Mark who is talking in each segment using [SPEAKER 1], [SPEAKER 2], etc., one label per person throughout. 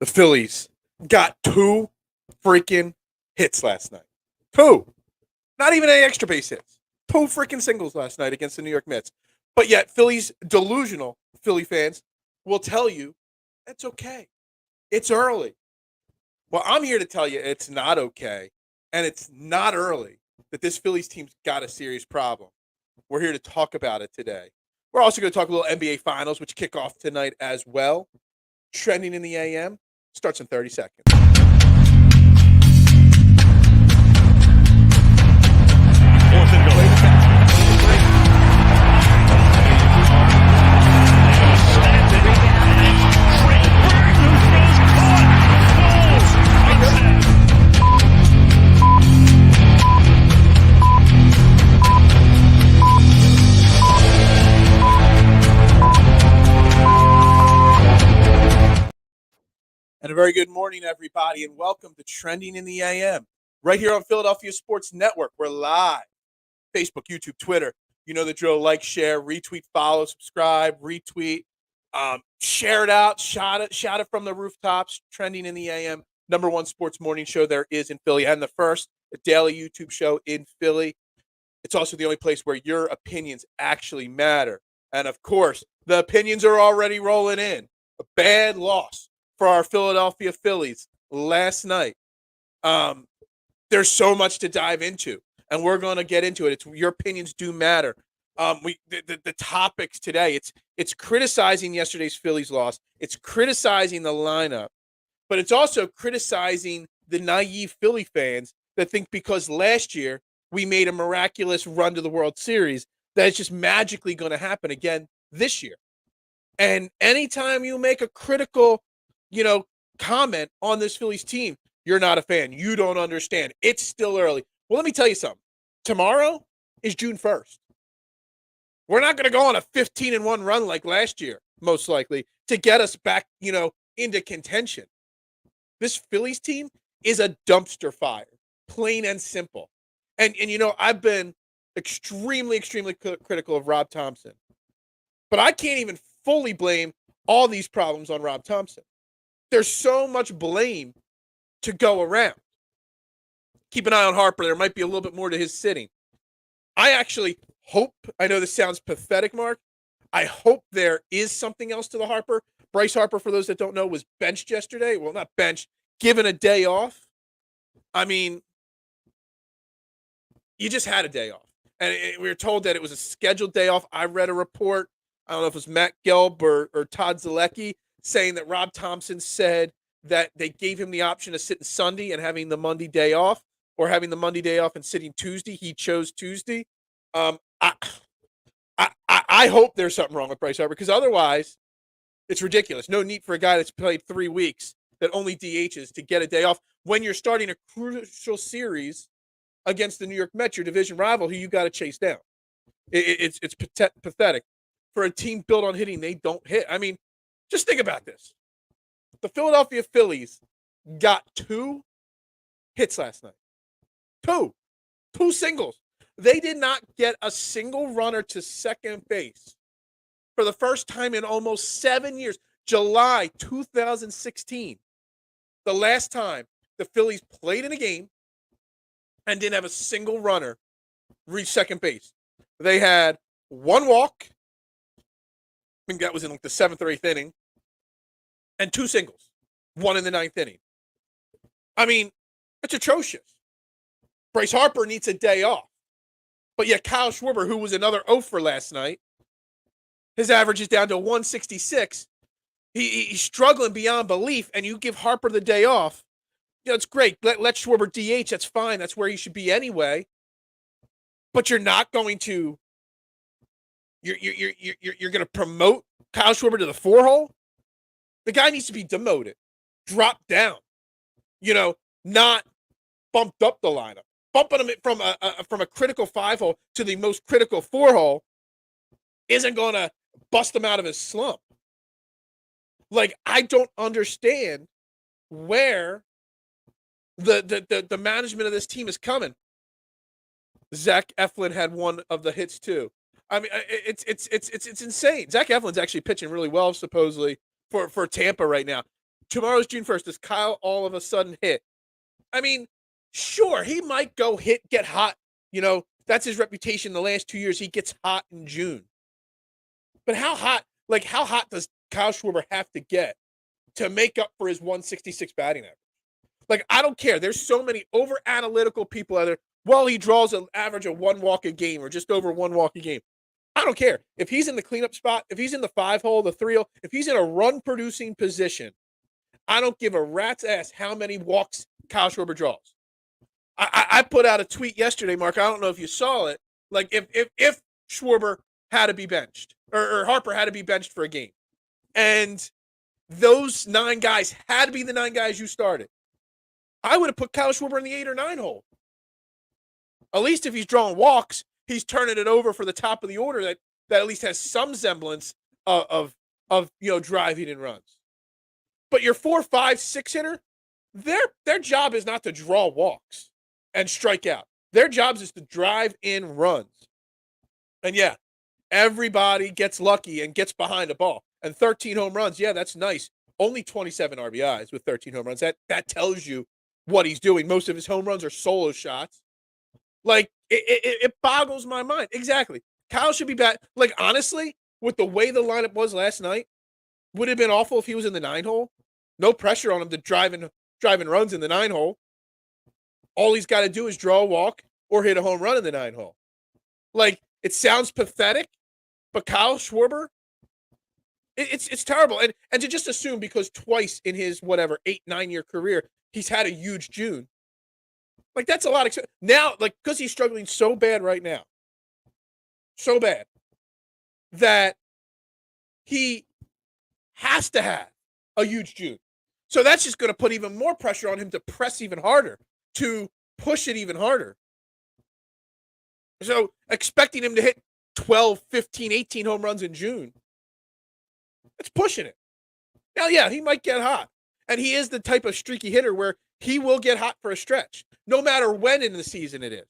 [SPEAKER 1] The Phillies got 2 freaking hits last night. 2. Not even any extra base hits. 2 freaking singles last night against the New York Mets. But yet, Phillies delusional Philly fans will tell you it's okay. It's early. Well, I'm here to tell you it's not okay, and it's not early, that this Phillies team's got a serious problem. We're here to talk about it today. We're also going to talk a little NBA Finals, which kick off tonight as well. Trending in the AM starts in 30 seconds. And a very good morning, everybody, and welcome to Trending in the AM, right here on Philadelphia Sports Network. We're live. Facebook, YouTube, Twitter. You know the drill. Like, share, retweet, follow, subscribe, retweet. Share it out. Shout it from the rooftops. Trending in the AM, #1 sports morning show there is in Philly, and the first daily YouTube show in Philly. It's also the only place where your opinions actually matter. And, of course, the opinions are already rolling in. A bad loss for our Philadelphia Phillies last night. There's so much to dive into, and we're going to get into it. Your opinions do matter. The topics today, it's criticizing yesterday's Phillies loss. It's criticizing the lineup, but it's also criticizing the naive Philly fans that think because last year we made a miraculous run to the World Series that it's just magically going to happen again this year. And anytime you make a critical comment on this Phillies team, you're not a fan. You don't understand. It's still early. Well, let me tell you something. Tomorrow is June 1st. We're not going to go on a 15-1 run like last year, most likely, to get us back, into contention. This Phillies team is a dumpster fire, plain and simple. And I've been extremely, extremely critical of Rob Thompson. But I can't even fully blame all these problems on Rob Thompson. There's so much blame to go around. Keep an eye on Harper. There might be a little bit more to his sitting. I actually hope, I know this sounds pathetic, Mark, I hope there is something else to the Harper. Bryce Harper, for those that don't know, was benched yesterday. Well, not benched, given a day off. I mean, you just had a day off. And we were told that it was a scheduled day off. I read a report, I don't know if it was Matt Gelb or Todd Zalecki, saying that Rob Thompson said that they gave him the option of sitting Sunday and having the Monday day off, or having the Monday day off and sitting Tuesday. He chose Tuesday. I hope there's something wrong with Bryce Harper, because otherwise it's ridiculous. No need for a guy that's played 3 weeks that only DHs to get a day off when you're starting a crucial series against the New York Mets, your division rival, who you got to chase down. It's pathetic. For a team built on hitting, they don't hit. I mean, just think about this. The Philadelphia Phillies got 2 hits last night. 2 singles. They did not get a single runner to second base for the first time in almost 7 years. July 2016, the last time the Phillies played in a game and didn't have a single runner reach second base. They had 1 walk. I think that was in the 7th or 8th inning. And 2 singles. 1 in the 9th inning. I mean, it's atrocious. Bryce Harper needs a day off. But yet Kyle Schwarber, who was another 0 for last night, his average is down to 166. He's struggling beyond belief, and you give Harper the day off. It's great. Let Schwarber DH. That's fine. That's where he should be anyway. But you're not going to. You're going to promote Kyle Schwarber to the 4-hole. The guy needs to be demoted, dropped down. Not bumped up the lineup. Bumping him from a critical 5-hole to the most critical 4-hole isn't going to bust him out of his slump. Like, I don't understand where the management of this team is coming. Zach Eflin had one of the hits too. I mean, it's insane. Zach Eflin's actually pitching really well, supposedly, for Tampa right now. tomorrow's June 1st. Does Kyle all of a sudden hit? I mean, sure, he might go get hot. That's his reputation the last 2 years. He gets hot in June. But how hot does Kyle Schwarber have to get to make up for his 166 batting average? Like, I don't care. There's so many over-analytical people out there. Well, he draws an average of 1 walk a game or just over 1 walk a game. I don't care. If he's in the cleanup spot, if he's in the 5-hole, the 3-hole, if he's in a run-producing position, I don't give a rat's ass how many walks Kyle Schwarber draws. I put out a tweet yesterday, Mark. I don't know if you saw it. Like, if Schwarber had to be benched, or Harper had to be benched for a game, and those 9 guys had to be the 9 guys you started, I would have put Kyle Schwarber in the 8 or 9 hole. At least if he's drawing walks, he's turning it over for the top of the order that at least has some semblance of driving in runs. But your 4, 5, 6 hitter, their job is not to draw walks and strike out. Their job is to drive in runs. And yeah, everybody gets lucky and gets behind a ball. And 13 home runs, yeah, that's nice. Only 27 RBIs with 13 home runs. That tells you what he's doing. Most of his home runs are solo shots. Like, it boggles my mind. Exactly. Kyle should be back. Like, honestly, with the way the lineup was last night, would it have been awful if he was in the 9 hole? No pressure on him to driving runs in the 9 hole. All he's got to do is draw a walk or hit a home run in the 9 hole. Like, it sounds pathetic, but Kyle Schwarber, it's terrible. And to just assume because twice in his 8-9 year career he's had a huge June. Like, that's a lot of now, like, because he's struggling so bad right now. So bad that he has to have a huge June. So that's just going to put even more pressure on him to press even harder, to push it even harder. So expecting him to hit 12, 15, 18 home runs in June, it's pushing it. Now, yeah, he might get hot. And he is the type of streaky hitter where he will get hot for a stretch, no matter when in the season it is.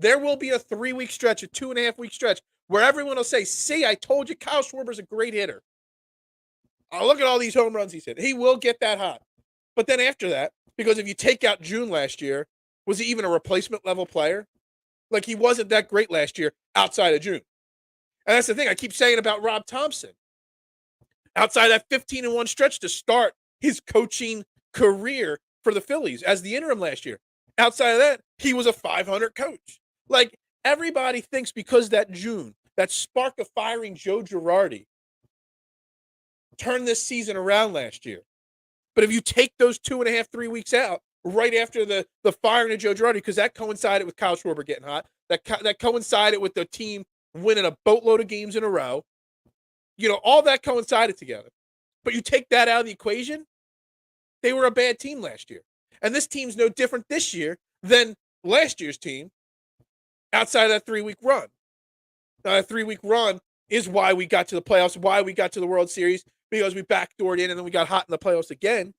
[SPEAKER 1] There will be a 3-week stretch, a 2.5-week stretch, where everyone will say, see, I told you Kyle Schwarber's a great hitter. Oh, look at all these home runs he's hit. He will get that hot. But then after that, because if you take out June last year, was he even a replacement level player? Like, he wasn't that great last year outside of June. And that's the thing I keep saying about Rob Thompson. Outside that 15-1 stretch to start his coaching career for the Phillies as the interim last year. Outside of that, he was a .500 coach. Like, everybody thinks because that June, that spark of firing Joe Girardi, turned this season around last year. But if you take those 2.5, 3 weeks out, right after the firing of Joe Girardi, because that coincided with Kyle Schwarber getting hot, that coincided with the team winning a boatload of games in a row, all that coincided together. But you take that out of the equation, they were a bad team last year. And this team's no different this year than last year's team outside of that 3-week run. Now, that 3-week run is why we got to the playoffs, why we got to the World Series, because we backdoored in and then we got hot in the playoffs again.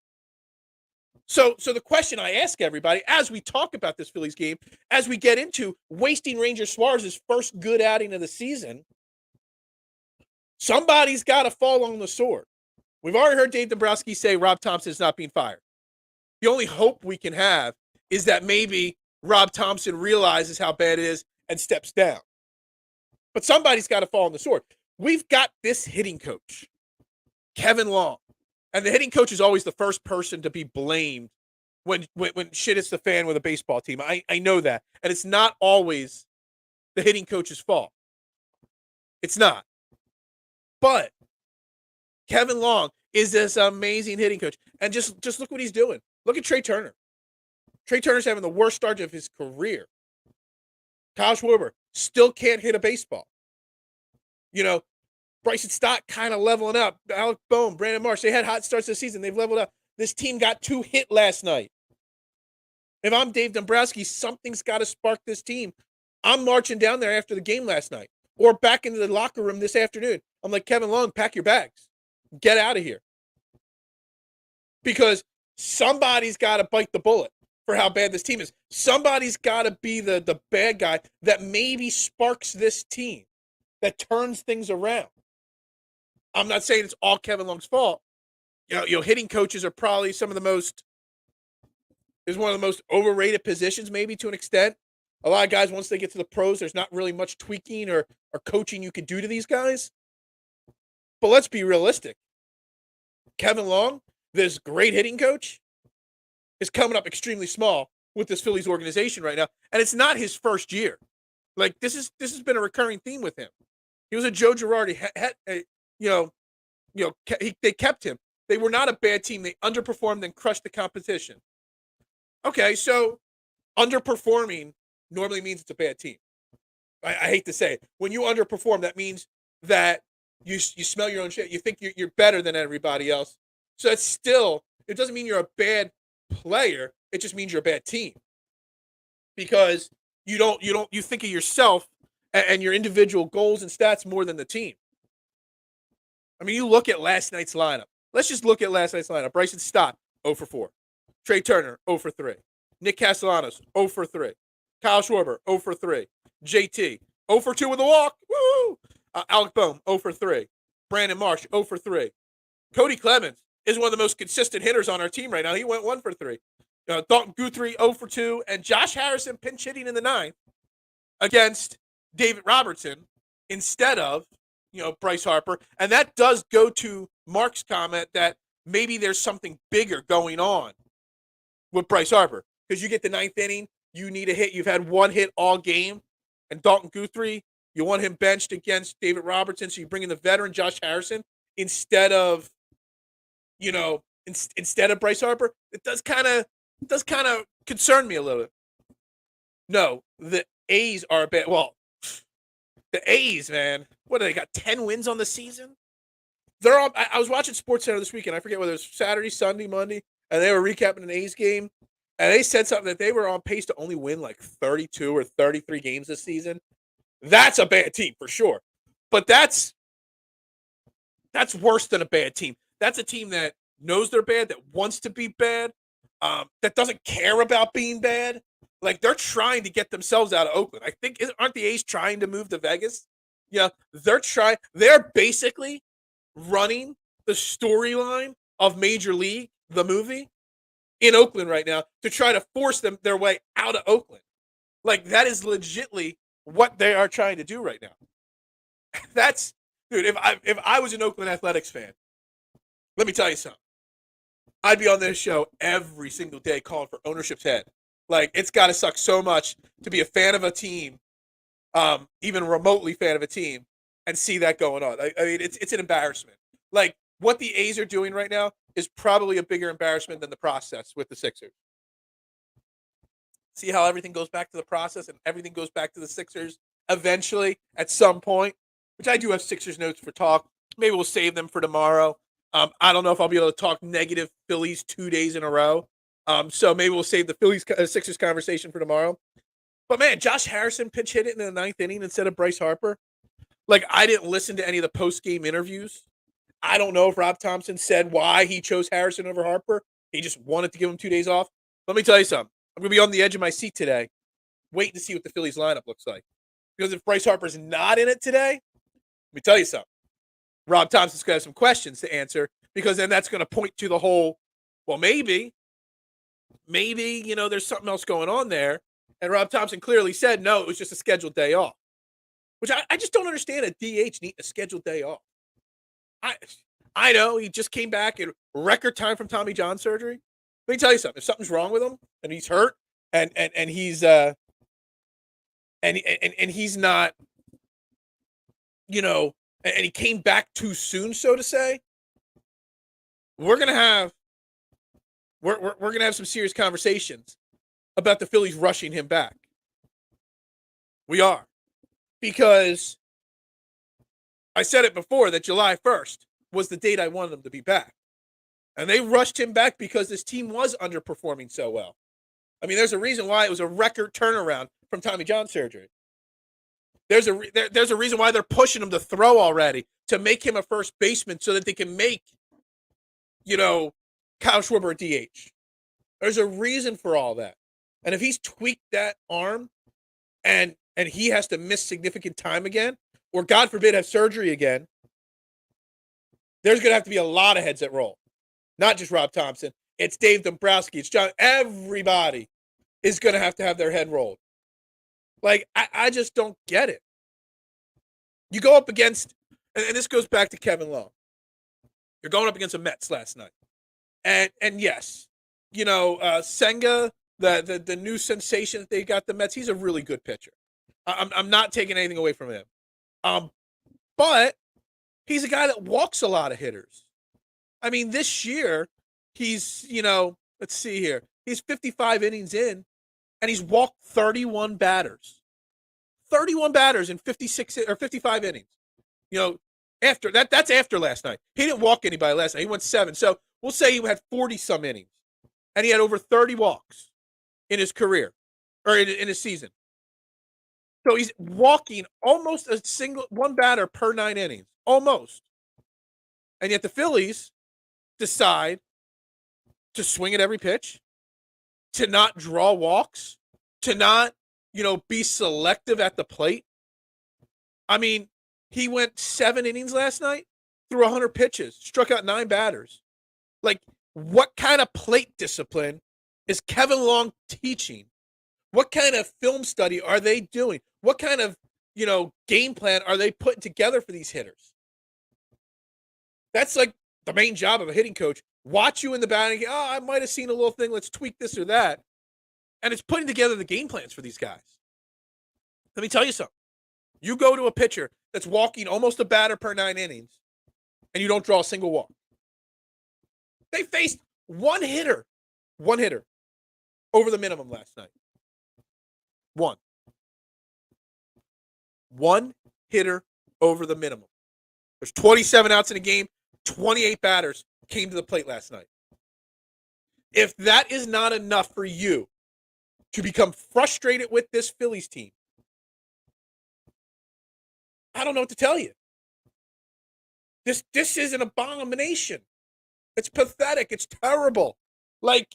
[SPEAKER 1] So the question I ask everybody as we talk about this Phillies game, as we get into wasting Ranger Suarez's first good outing of the season, somebody's got to fall on the sword. We've already heard Dave Dombrowski say Rob Thompson is not being fired. The only hope we can have is that maybe Rob Thompson realizes how bad it is and steps down. But somebody's got to fall on the sword. We've got this hitting coach, Kevin Long. And the hitting coach is always the first person to be blamed when shit hits the fan with a baseball team. I know that. And it's not always the hitting coach's fault. It's not. But Kevin Long is this amazing hitting coach. And just look what he's doing. Look at Trey Turner. Trey Turner's having the worst start of his career. Kyle Schwarber still can't hit a baseball. Bryce and Stott kind of leveling up. Alec Boehm, Brandon Marsh, they had hot starts this season. They've leveled up. This team got 2 hit last night. If I'm Dave Dombrowski, something's got to spark this team. I'm marching down there after the game last night or back into the locker room this afternoon. I'm like, Kevin Long, pack your bags. Get out of here. Because somebody's got to bite the bullet for how bad this team is. Somebody's got to be the bad guy that maybe sparks this team, that turns things around. I'm not saying it's all Kevin Long's fault, Hitting coaches are probably one of the most overrated positions, maybe to an extent. A lot of guys, once they get to the pros, there's not really much tweaking or coaching you could do to these guys. But let's be realistic. Kevin Long, this great hitting coach, is coming up extremely small with this Phillies organization right now, and it's not his first year. Like this has been a recurring theme with him. He was a Joe Girardi. They kept him. They were not a bad team. They underperformed and crushed the competition. Okay, so underperforming normally means it's a bad team. I hate to say it. When you underperform, that means that you smell your own shit. You think you're better than everybody else. So it doesn't mean you're a bad player. It just means you're a bad team. Because you think of yourself and your individual goals and stats more than the team. I mean, you look at last night's lineup. Let's just look at last night's lineup. Bryson Stott, 0 for 4. Trey Turner, 0 for 3. Nick Castellanos, 0 for 3. Kyle Schwarber, 0 for 3. JT, 0 for 2 with a walk. Woo! Alec Boehm, 0 for 3. Brandon Marsh, 0 for 3. Cody Clemens is one of the most consistent hitters on our team right now. He went 1 for 3. Dalton Guthrie, 0 for 2. And Josh Harrison pinch hitting in the 9th against David Robertson instead of Bryce Harper. And that does go to Mark's comment that maybe there's something bigger going on with Bryce Harper. Because you get the 9th inning, you need a hit. You've had 1 hit all game. And Dalton Guthrie, you want him benched against David Robertson, so you bring in the veteran Josh Harrison instead of Bryce Harper. It does kind of concern me a little bit. No, the A's are bad. Well, the A's, man, what do they got? 10 wins on the season. They're on. I was watching SportsCenter this weekend. I forget whether it was Saturday, Sunday, Monday, and they were recapping an A's game, and they said something that they were on pace to only win like 32 or 33 games this season. That's a bad team for sure, but that's worse than a bad team. That's a team that knows they're bad, that wants to be bad, that doesn't care about being bad. Like they're trying to get themselves out of Oakland. I think aren't the A's trying to move to Vegas? Yeah, they're trying. They're basically running the storyline of Major League, the movie, in Oakland right now to try to force them their way out of Oakland. Like that is legitly what they are trying to do right now. That's, dude, if I was an Oakland Athletics fan, let me tell you something. I'd be on this show every single day calling for ownership's head. Like, it's got to suck so much to be a fan of a team, even remotely fan of a team, and see that going on. I mean, it's an embarrassment. Like, what the A's are doing right now is probably a bigger embarrassment than the process with the Sixers. See how everything goes back to the process and everything goes back to the Sixers eventually at some point, which I do have Sixers notes for talk. Maybe we'll save them for tomorrow. I don't know if I'll be able to talk negative Phillies 2 days in a row. So maybe we'll save the Phillies Sixers conversation for tomorrow. But man, Josh Harrison pinch hit it in the 9th inning instead of Bryce Harper. Like, I didn't listen to any of the post-game interviews. I don't know if Rob Thompson said why he chose Harrison over Harper. He just wanted to give him 2 days off. Let me tell you something. I'm going to be on the edge of my seat today, waiting to see what the Phillies lineup looks like. Because if Bryce Harper's not in it today, let me tell you something. Rob Thompson's going to have some questions to answer, because then that's going to point to the whole, well, maybe, there's something else going on there. And Rob Thompson clearly said, no, it was just a scheduled day off. Which I just don't understand a DH needing a scheduled day off. I know he just came back in record time from Tommy John surgery. Let me tell you something. If something's wrong with him and he's hurt and he's and he's not, and he came back too soon, so to say, we're gonna have some serious conversations about the Phillies rushing him back. We are, because I said it before that July 1st was the date I wanted him to be back. And they rushed him back because this team was underperforming so well. I mean, there's a reason why it was a record turnaround from Tommy John surgery. There's a reason why they're pushing him to throw already, to make him a first baseman so that they can make, Kyle Schwarber a DH. There's a reason for all that. And if he's tweaked that arm and he has to miss significant time again, or God forbid have surgery again, there's going to have to be a lot of heads that roll. Not just Rob Thompson. It's Dave Dombrowski. It's John. Everybody is going to have their head rolled. Like, I just don't get it. You go up against, and this goes back to Kevin Long. You're going up against the Mets last night. And yes, Senga, the new sensation that they got the Mets, he's a really good pitcher. I'm not taking anything away from him. But he's a guy that walks a lot of hitters. I mean, this year, he's, let's see here. He's 55 innings in, and he's walked 31 batters. 31 batters in 56 or 55 innings. After that's after last night. He didn't walk anybody last night. He went 7. So we'll say he had 40-some innings, and he had over 30 walks in his career or in his season. So he's walking almost one batter per 9 innings, almost. And yet the Phillies decide to swing at every pitch, to not draw walks, to not, be selective at the plate. I mean, he went 7 innings last night, threw 100 pitches, struck out 9 batters. Like, what kind of plate discipline is Kevin Long teaching? What kind of film study are they doing? What kind of, game plan are they putting together for these hitters? That's like the main job of a hitting coach. Watch you in the batting. I might have seen a little thing. Let's tweak this or that. And it's putting together the game plans for these guys. Let me tell you something. You go to a pitcher that's walking almost a batter per 9 innings, and you don't draw a single walk. They faced one hitter over the minimum last night. One hitter over the minimum. There's 27 outs in a game. 28 batters came to the plate last night. If that is not enough for you to become frustrated with this Phillies team, I don't know what to tell you. This is an abomination. It's pathetic. It's terrible. Like,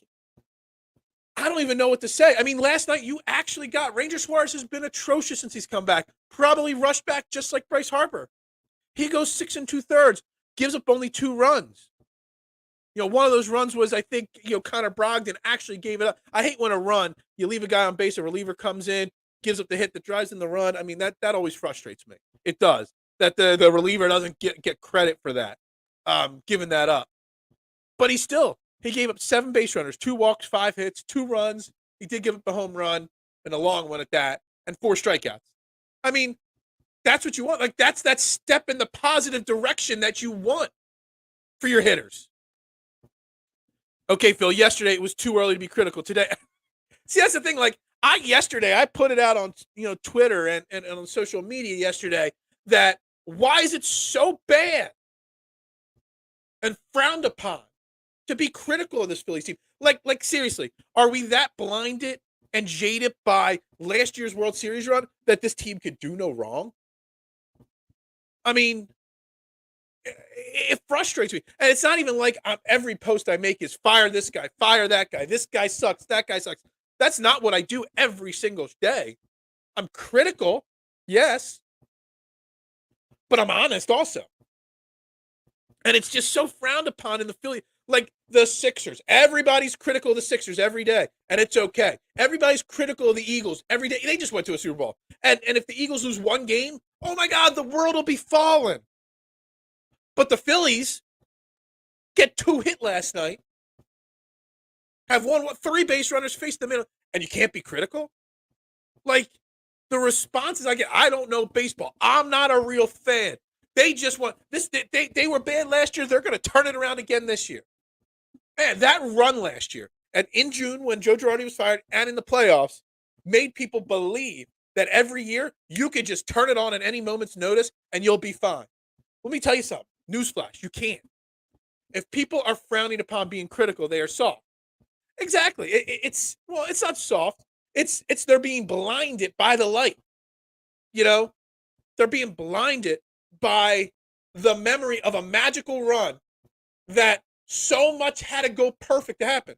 [SPEAKER 1] I don't even know what to say. I mean, last night you actually got Ranger Suarez has been atrocious since he's come back. Probably rushed back just like Bryce Harper. He goes 6 2/3, gives up only 2 runs. One of those runs was, I think, Connor Brogdon actually gave it up. I hate when a run, you leave a guy on base, a reliever comes in, gives up the hit that drives in the run. I mean, that always frustrates me. It does. That the reliever doesn't get credit for that, giving that up. But he gave up 7 base runners, 2 walks, 5 hits, 2 runs. He did give up a home run and a long one at that, and 4 strikeouts. I mean, that's what you want. Like, that's that step in the positive direction that you want for your hitters. Okay, Phil, yesterday it was too early to be critical. Today, see, that's the thing. Like, yesterday I put it out on Twitter and on social media yesterday that why is it so bad and frowned upon to be critical of this Phillies team? Like seriously, are we that blinded and jaded by last year's World Series run that this team could do no wrong? I mean, it frustrates me. And it's not even like every post I make is fire this guy, fire that guy, this guy sucks, that guy sucks. That's not what I do every single day. I'm critical, yes, but I'm honest also. And it's just so frowned upon in the Philly. Like the Sixers. Everybody's critical of the Sixers every day, and it's okay. Everybody's critical of the Eagles every day. They just went to a Super Bowl. And if the Eagles lose one game, oh my God, the world will be falling. But the Phillies get 2 hit last night, have 3 base runners face the middle, and you can't be critical? Like, the responses I get, I don't know baseball. I'm not a real fan. They just want this. They were bad last year. They're going to turn it around again this year. Man, that run last year, and in June when Joe Girardi was fired, and in the playoffs, made people believe that every year you could just turn it on at any moment's notice and you'll be fine. Let me tell you something. Newsflash: you can't. If people are frowning upon being critical, they are soft. Exactly. It's not soft. It's they're being blinded by the light. They're being blinded by the memory of a magical run that so much had to go perfect to happen.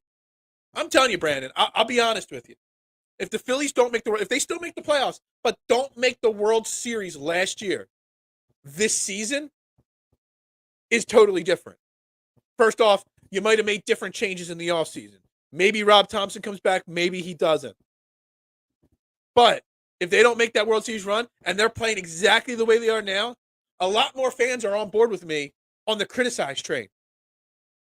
[SPEAKER 1] I'm telling you, Brandon, I'll be honest with you. If the Phillies if they still make the playoffs, but don't make the World Series last year, this season is totally different. First off, you might have made different changes in the offseason. Maybe Rob Thompson comes back, maybe he doesn't. But if they don't make that World Series run and they're playing exactly the way they are now, a lot more fans are on board with me on the criticized train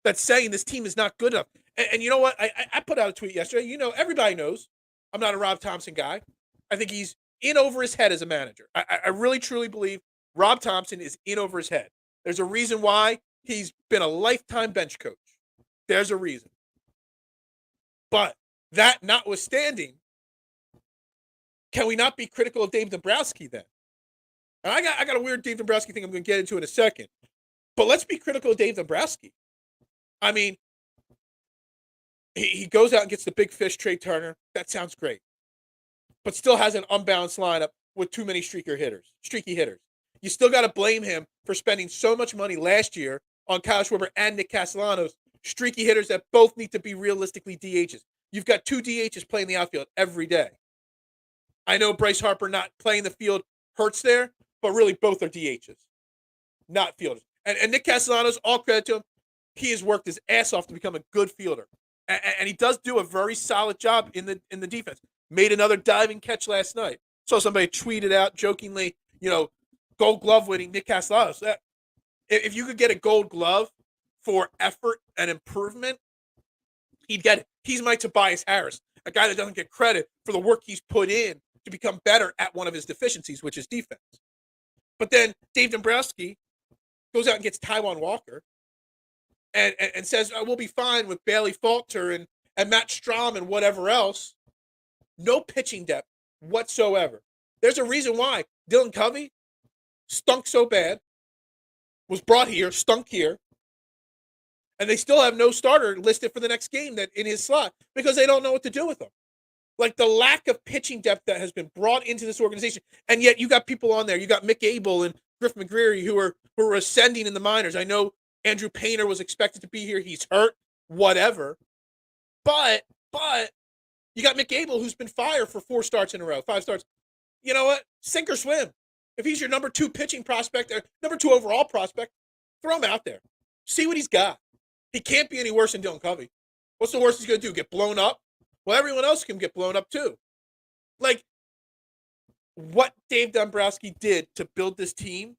[SPEAKER 1] that's saying this team is not good enough. And you know what? I put out a tweet yesterday. You know, everybody knows I'm not a Rob Thompson guy. I think he's in over his head as a manager. I really, truly believe Rob Thompson is in over his head. There's a reason why he's been a lifetime bench coach. There's a reason. But that notwithstanding, can we not be critical of Dave Dombrowski then? And I got a weird Dave Dombrowski thing I'm going to get into in a second. But let's be critical of Dave Dombrowski. I mean, he goes out and gets the big fish, Trey Turner. That sounds great. But still has an unbalanced lineup with too many streaky hitters. You still got to blame him for spending so much money last year on Kyle Schwarber and Nick Castellanos, streaky hitters that both need to be realistically DHs. You've got two DHs playing the outfield every day. I know Bryce Harper not playing the field hurts there, but really both are DHs, not fielders. And Nick Castellanos, all credit to him, he has worked his ass off to become a good fielder. And he does do a very solid job in the defense. Made another diving catch last night. Saw somebody tweeted out jokingly, Gold Glove winning Nick Castellanos. If you could get a Gold Glove for effort and improvement, he'd get it. He's my Tobias Harris, a guy that doesn't get credit for the work he's put in to become better at one of his deficiencies, which is defense. But then Dave Dombrowski goes out and gets Taijuan Walker and says, we'll be fine with Bailey Falter and Matt Strahm and whatever else. No pitching depth whatsoever. There's a reason why Dylan Covey stunk so bad, was brought here, stunk here, and they still have no starter listed for the next game that in his slot because they don't know what to do with him. Like the lack of pitching depth that has been brought into this organization, and yet you got people on there. You got Mick Abel and Griff McGreary who are ascending in the minors. I know Andrew Painter was expected to be here. He's hurt, whatever. But you got Mick Abel who's been fired for 4 starts in a row, 5 starts. You know what? Sink or swim. If he's your number 2 pitching prospect, or number 2 overall prospect, throw him out there. See what he's got. He can't be any worse than Dylan Covey. What's the worst he's going to do? Get blown up? Well, everyone else can get blown up too. Like, what Dave Dombrowski did to build this team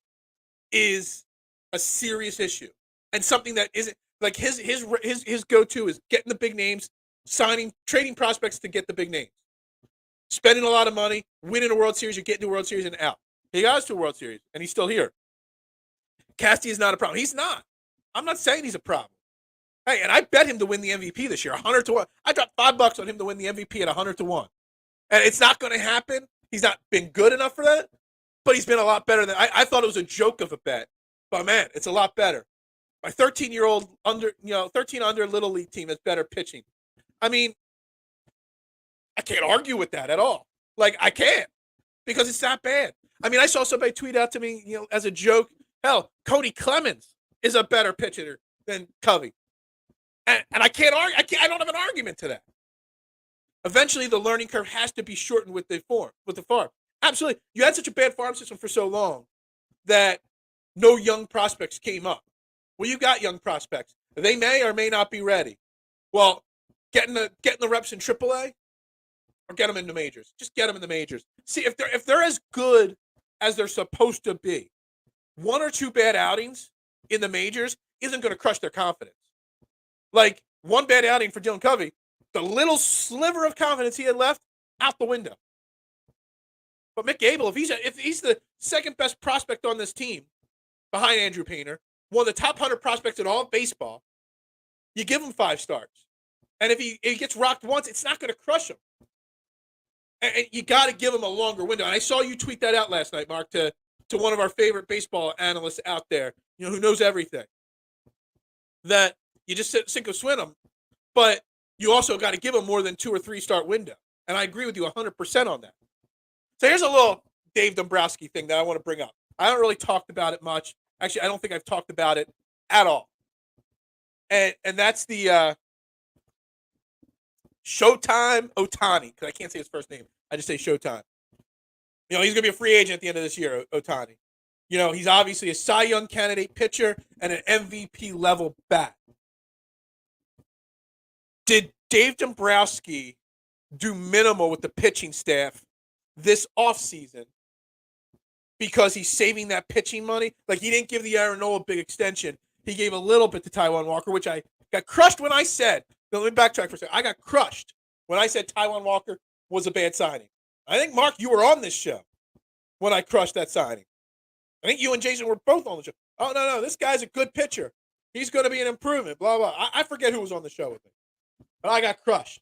[SPEAKER 1] is a serious issue. And something that isn't, like his go-to is getting the big names, trading prospects to get the big names. Spending a lot of money, winning a World Series, or getting to a World Series and out. He got us to a World Series, and he's still here. Casty is not a problem. He's not. I'm not saying he's a problem. Hey, and I bet him to win the MVP this year, 100 to 1. I dropped $5 on him to win the MVP at 100 to 1. And it's not going to happen. He's not been good enough for that, but he's been a lot better than I thought it was a joke of a bet. But man, it's a lot better. My 13-year-old 13 under little league team has better pitching. I mean, I can't argue with that at all. Like, I can't, because it's not bad. I mean, I saw somebody tweet out to me, as a joke, hell, Cody Clemens is a better pitcher than Covey. And I can't argue. I don't have an argument to that. Eventually, the learning curve has to be shortened with the farm. Absolutely. You had such a bad farm system for so long that no young prospects came up. Well, you got young prospects. They may or may not be ready. Well, getting the reps in AAA, or get them in the majors. Just get them in the majors. See, if they're as good as they're supposed to be, 1 or 2 bad outings in the majors isn't going to crush their confidence. Like, 1 bad outing for Dylan Covey, the little sliver of confidence he had left, out the window. But Mick Abel, if he's the second best prospect on this team, behind Andrew Painter, one of the top 100 prospects in all of baseball, you give him 5 starts. And if he gets rocked once, it's not going to crush him. And you got to give him a longer window. And I saw you tweet that out last night, Mark, to one of our favorite baseball analysts out there, who knows everything. That you just sink or swim him, but you also got to give him more than 2 or 3 start window. And I agree with you 100% on that. So here's a little Dave Dombrowski thing that I want to bring up. I haven't really talked about it much. Actually, I don't think I've talked about it at all. And that's the Showtime Ohtani, because I can't say his first name. I just say Showtime. He's going to be a free agent at the end of this year, Ohtani. He's obviously a Cy Young candidate pitcher and an MVP level bat. Did Dave Dombrowski do minimal with the pitching staff this offseason because he's saving that pitching money? Like, he didn't give the Aaron Nola big extension. He gave a little bit to Taijuan Walker, which I got crushed when I said. Now, let me backtrack for a second. I got crushed when I said Taijuan Walker was a bad signing. I think, Mark, you were on this show when I crushed that signing. I think you and Jason were both on the show. Oh, no, this guy's a good pitcher. He's going to be an improvement, blah, blah. I forget who was on the show with me. But I got crushed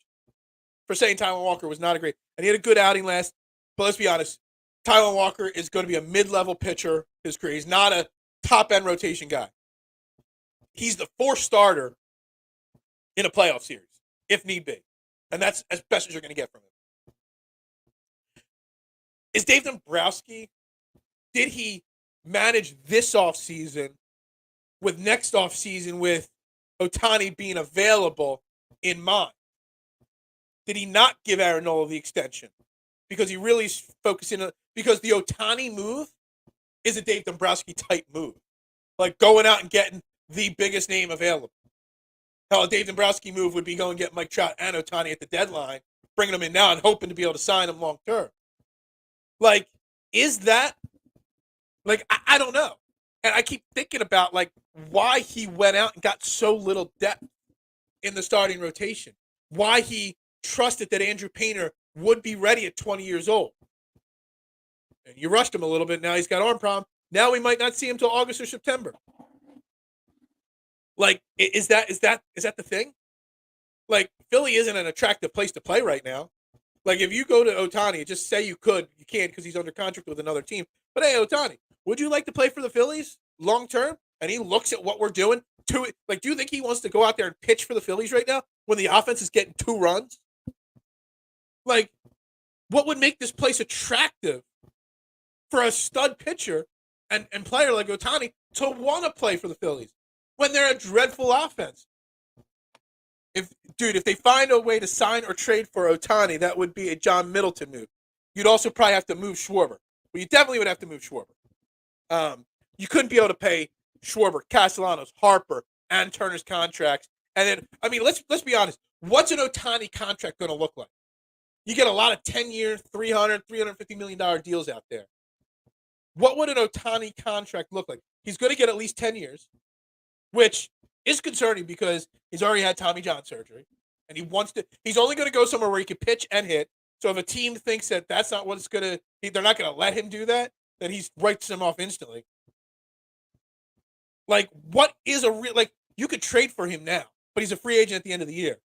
[SPEAKER 1] for saying Taijuan Walker was not a great. And he had a good outing last. But let's be honest, Taijuan Walker is going to be a mid-level pitcher his career. He's not a top-end rotation guy. He's the fourth starter in a playoff series, if need be. And that's as best as you're going to get from him. Is Dave Dombrowski, did he manage this offseason with next offseason with Ohtani being available in mind? Did he not give Aaron Nola the extension? Because he really is focusing on, because the Ohtani move is a Dave Dombrowski type move. Like going out and getting the biggest name available. How a Dave Dombrowski move would be going to get Mike Trout and Ohtani at the deadline, bringing them in now and hoping to be able to sign them long term. Like, is that, like, I don't know. And I keep thinking about, like, why he went out and got so little depth in the starting rotation. Why he trusted that Andrew Painter would be ready at 20 years old. And you rushed him a little bit. Now he's got arm problem. Now we might not see him till August or September. Like, is that the thing? Like, Philly isn't an attractive place to play right now. Like, if you go to Ohtani, just say you could. You can't because he's under contract with another team. But, hey, Ohtani, would you like to play for the Phillies long term? And he looks at what we're doing. Do you think he wants to go out there and pitch for the Phillies right now when the offense is getting 2 runs? Like, what would make this place attractive for a stud pitcher and player like Ohtani to want to play for the Phillies when they're a dreadful offense? If they find a way to sign or trade for Ohtani, that would be a John Middleton move. You'd also probably have to move Schwarber. But you definitely would have to move Schwarber. You couldn't be able to pay Schwarber, Castellanos, Harper, and Turner's contracts. And then, I mean, let's be honest. What's an Ohtani contract going to look like? You get a lot of 10-year, $350 million deals out there. What would an Ohtani contract look like? He's going to get at least 10 years, which is concerning because he's already had Tommy John surgery, and he's only going to go somewhere where he can pitch and hit. So if a team thinks that that's not what it's going to, they're not going to let him do that, then he writes them off instantly. Like, what is you could trade for him now, but he's a free agent at the end of the year.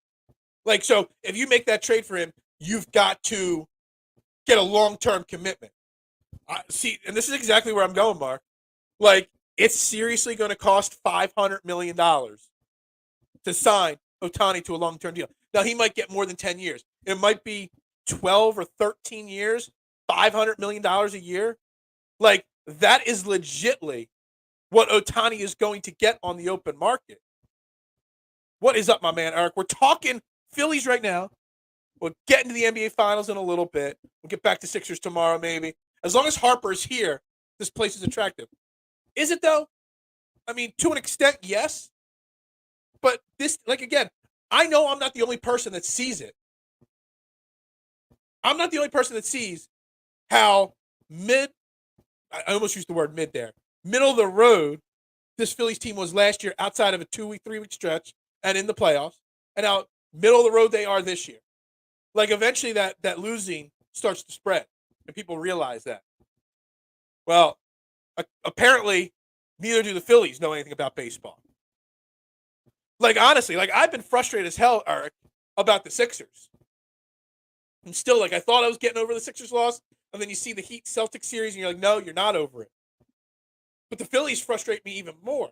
[SPEAKER 1] Like, so if you make that trade for him, you've got to get a long-term commitment. See, and this is exactly where I'm going, Mark. Like, it's seriously going to cost $500 million to sign Ohtani to a long-term deal. Now, he might get more than 10 years. It might be 12 or 13 years, $500 million a year. Like, that is legitly what Ohtani is going to get on the open market. What is up, my man, Eric? We're talking Phillies right now. We'll get into the NBA Finals in a little bit. We'll get back to Sixers tomorrow, maybe. As long as Harper is here, this place is attractive. Is it, though? I mean, to an extent, yes. But this, like, again, I know I'm not the only person that sees it. I'm not the only person that sees how I almost used the word mid there, middle of the road this Phillies team was last year outside of a 2-week, 3-week stretch and in the playoffs, and how middle of the road they are this year. Like, eventually that losing starts to spread, and people realize that. Well, apparently, neither do the Phillies know anything about baseball. Like, honestly, like, I've been frustrated as hell, Eric, about the Sixers. And still, like, I thought I was getting over the Sixers loss, and then you see the Heat-Celtics series, and you're like, no, you're not over it. But the Phillies frustrate me even more.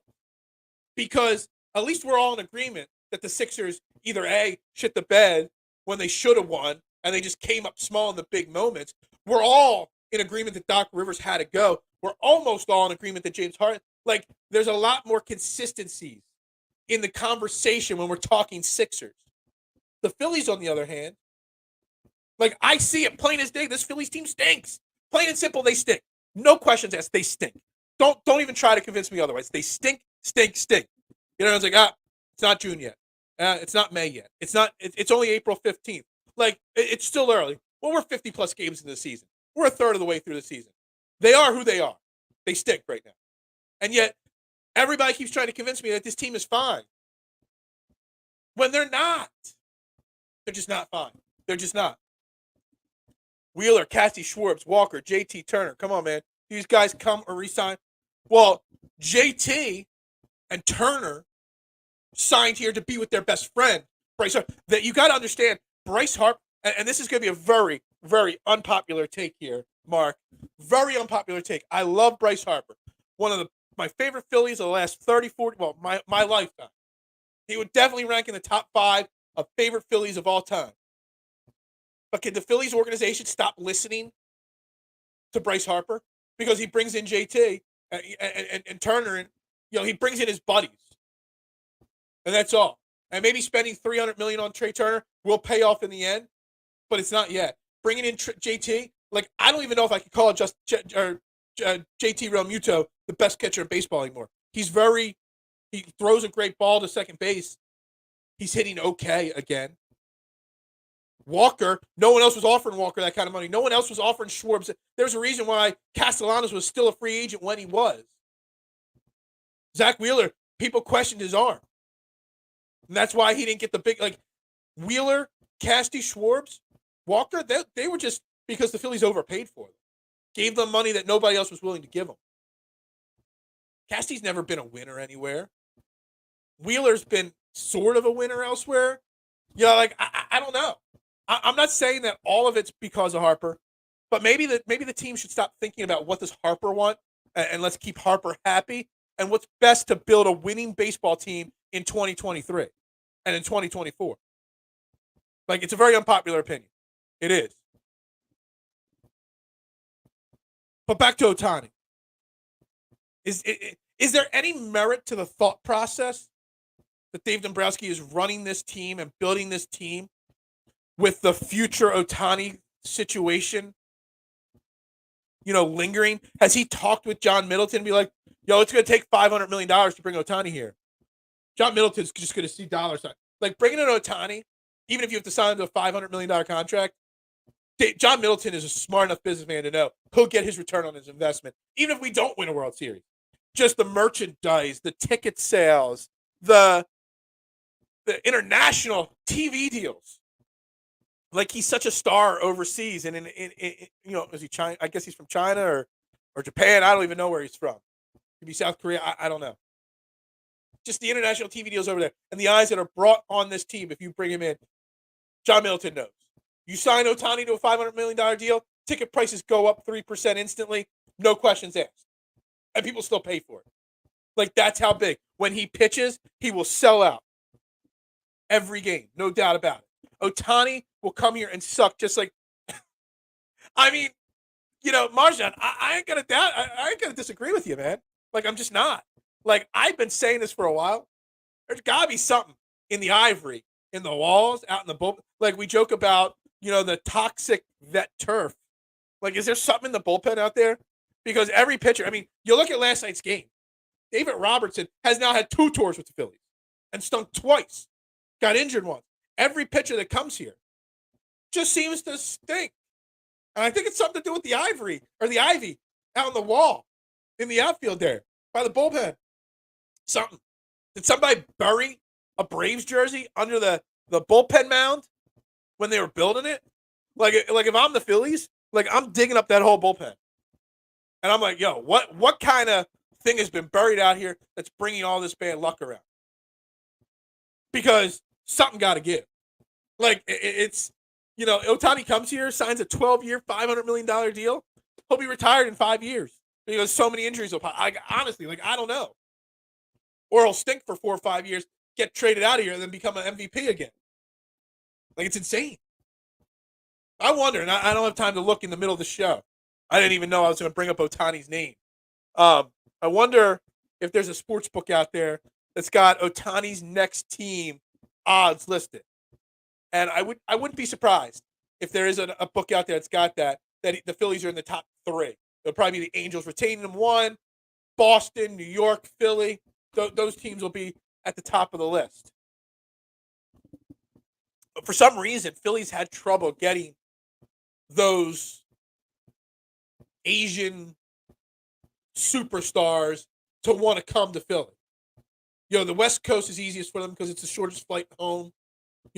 [SPEAKER 1] Because at least we're all in agreement that the Sixers either A, shit the bed when they should have won, and they just came up small in the big moments. We're all in agreement that Doc Rivers had to go. We're almost all in agreement that James Harden, like, there's a lot more consistencies in the conversation when we're talking Sixers. The Phillies, on the other hand, like, I see it plain as day. This Phillies team stinks. Plain and simple, they stink. No questions asked. They stink. Don't even try to convince me otherwise. They stink, stink, stink. You know, it's like, it's not June yet. It's not May yet. It's not. It's only April 15th. Like it's still early. Well, we're 50+ games into the season. We're a third of the way through the season. They are who they are. They stink right now, and yet everybody keeps trying to convince me that this team is fine when they're not. They're just not fine. They're just not. Wheeler, Cassie Schwartz, Walker, JT Turner. Come on, man. These guys come or resign. Well, JT and Turner signed here to be with their best friend, Bryce Harper. That you got to understand, Bryce Harper, and this is going to be a very, very unpopular take here, Mark. Very unpopular take. I love Bryce Harper. One of my favorite Phillies of the last 30, 40, well, my lifetime. He would definitely rank in the top 5 of favorite Phillies of all time. But can the Phillies organization stop listening to Bryce Harper? Because he brings in JT and Turner, and he brings in his buddies. And that's all. And maybe spending $300 million on Trey Turner will pay off in the end, but it's not yet. Bringing in JT, like I don't even know if I could call JT Realmuto the best catcher in baseball anymore. He throws a great ball to second base. He's hitting okay again. Walker, no one else was offering Walker that kind of money. No one else was offering Schwartz. There's a reason why Castellanos was still a free agent when he was. Zach Wheeler, people questioned his arm. And that's why he didn't get the big, Wheeler, Casty, Schwartz, Walker, they were just because the Phillies overpaid for them. Gave them money that nobody else was willing to give them. Casty's never been a winner anywhere. Wheeler's been sort of a winner elsewhere. I don't know. I'm not saying that all of it's because of Harper, but maybe the team should stop thinking about what does Harper want, and let's keep Harper happy, and what's best to build a winning baseball team in 2023 and in 2024. It's a very unpopular opinion. It is. But back to Ohtani. Is there any merit to the thought process that Dave Dombrowski is running this team and building this team with the future Ohtani situation, lingering? Has he talked with John Middleton and be like, it's going to take $500 million to bring Ohtani here? John Middleton's just going to see dollar signs. Bringing in Ohtani, even if you have to sign him to a $500 million contract, John Middleton is a smart enough businessman to know he'll get his return on his investment, even if we don't win a World Series. Just the merchandise, the ticket sales, the international TV deals. He's such a star overseas, and is he China? I guess he's from China or Japan. I don't even know where he's from. Could be South Korea. I don't know. Just the international TV deals over there, and the eyes that are brought on this team. If you bring him in, John Middleton knows. You sign Ohtani to a $500 million deal, ticket prices go up 3% instantly, no questions asked, and people still pay for it. That's how big. When he pitches, he will sell out every game, no doubt about it. Ohtani will come here and suck just like. Marjan, I ain't gonna doubt. I ain't gonna disagree with you, man. I'm just not. I've been saying this for a while. There's gotta be something in the ivory, in the walls, out in the bullpen. We joke about, the toxic vet turf. Is there something in the bullpen out there? Because every pitcher, you look at last night's game. David Robertson has now had 2 tours with the Phillies and stunk twice. Got injured once. Every pitcher that comes here just seems to stink. And I think it's something to do with the ivory or the ivy out on the wall in the outfield there by the bullpen. Something. Did somebody bury a Braves jersey under the bullpen mound when they were building it? If I'm the Phillies, I'm digging up that whole bullpen. And I'm like, what kind of thing has been buried out here that's bringing all this bad luck around? Because something got to give. It's, Ohtani comes here, signs a 12-year, $500 million deal. He'll be retired in 5 years because so many injuries will pop. Honestly, I don't know. Or he'll stink for 4 or 5 years, get traded out of here, and then become an MVP again. It's insane. I wonder, and I don't have time to look in the middle of the show. I didn't even know I was going to bring up Ohtani's name. I wonder if there's a sports book out there that's got Ohtani's next team odds listed. And I wouldn't be surprised if there is a book out there that's got that the Phillies are in the top 3. It'll probably be the Angels retaining them 1, Boston, New York, Philly. Those teams will be at the top of the list. for some reason, Phillies had trouble getting those Asian superstars to want to come to Philly. The West Coast is easiest for them because it's the shortest flight home.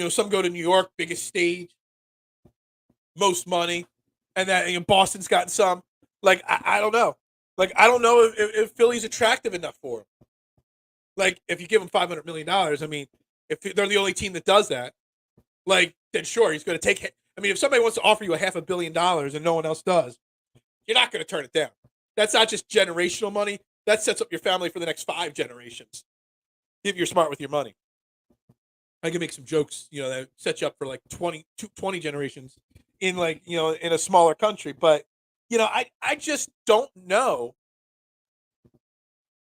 [SPEAKER 1] Some go to New York, biggest stage, most money, and that Boston's gotten some. Like, I don't know. Like, I don't know if Philly's attractive enough for him. Like, if you give him $500 million, I mean, if they're the only team that does that, like, then sure, he's going to take it. I mean, if somebody wants to offer you $500 million and no one else does, you're not going to turn it down. That's not just generational money. That sets up your family for the next 5 generations. If you're smart with your money. I can make some jokes, that set you up for like 20 generations in in a smaller country. But, I just don't know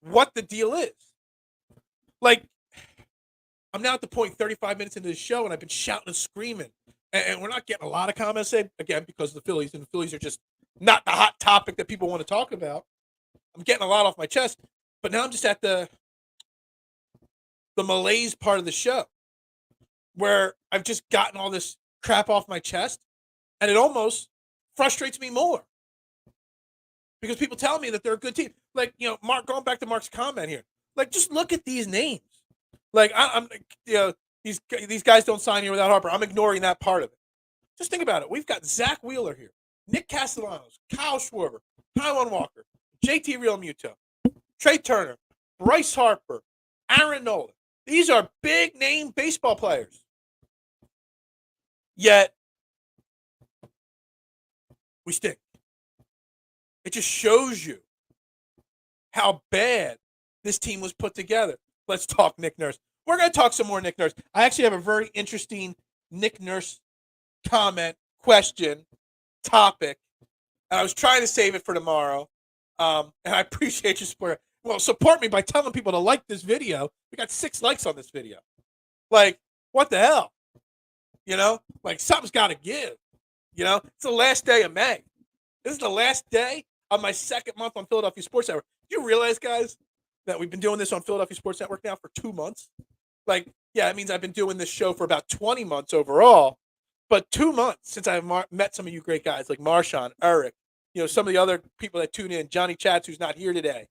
[SPEAKER 1] what the deal is. Like, I'm now at the point 35 minutes into the show and I've been shouting and screaming. And we're not getting a lot of comments, again, because of the Phillies. And the Phillies are just not the hot topic that people want to talk about. I'm getting a lot off my chest. But now I'm just at the malaise part of the show where I've just gotten all this crap off my chest, and it almost frustrates me more because people tell me that they're a good team. Like, Mark, going back to Mark's comment here, like, just look at these names. Like, I'm these guys don't sign here without Harper. I'm ignoring that part of it. Just think about it. We've got Zach Wheeler here, Nick Castellanos, Kyle Schwarber, Taijuan Walker, JT Realmuto, Trey Turner, Bryce Harper, Aaron Nola. These are big-name baseball players. Yet, we stink. It just shows you how bad this team was put together. Let's talk Nick Nurse. We're going to talk some more Nick Nurse. I actually have a very interesting Nick Nurse comment, question, topic. And I was trying to save it for tomorrow. And I appreciate your support. Well, support me by telling people to like this video. We got 6 likes on this video. Like, what the hell? Like, something's got to give. It's the last day of May. This is the last day of my 2nd month on Philadelphia Sports Network. Do you realize, guys, that we've been doing this on Philadelphia Sports Network now for 2 months? Like, yeah, it means I've been doing this show for about 20 months overall. But 2 months since I've met some of you great guys like Marshawn, Eric, some of the other people that tune in, Johnny Chats, who's not here today.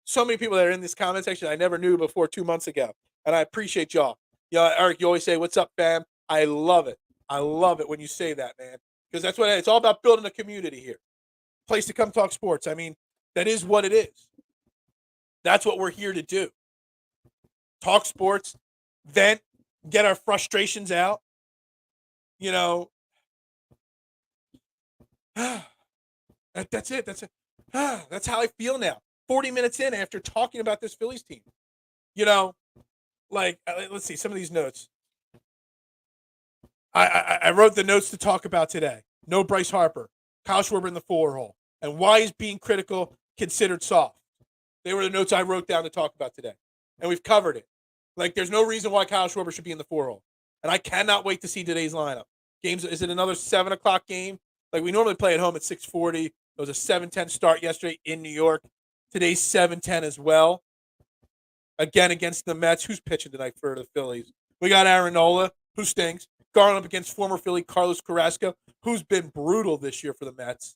[SPEAKER 1] So many people that are in this comment section I never knew before 2 months ago. And I appreciate y'all. Eric, you always say, "What's up, fam?" I love it. I love it when you say that, man. Because that's what it's all about, building a community here. Place to come talk sports. I mean, that is what it is. That's what we're here to do. Talk sports, vent, get our frustrations out. That's it. That's it. That's how I feel now. 40 minutes in after talking about this Phillies team. Let's see some of these notes. I wrote the notes to talk about today. No Bryce Harper, Kyle Schwarber in the 4 hole, and why is being critical considered soft? They were the notes I wrote down to talk about today, and we've covered it. Like, there's no reason why Kyle Schwarber should be in the 4 hole, and I cannot wait to see today's lineup. Is it another 7:00 game? Like, we normally play at home at 6:40. It was a 7:10 start yesterday in New York. Today's 7:10 as well. Again, against the Mets. Who's pitching tonight for the Phillies? We got Aaron Nola, who stinks. Going up against former Philly Carlos Carrasco, who's been brutal this year for the Mets.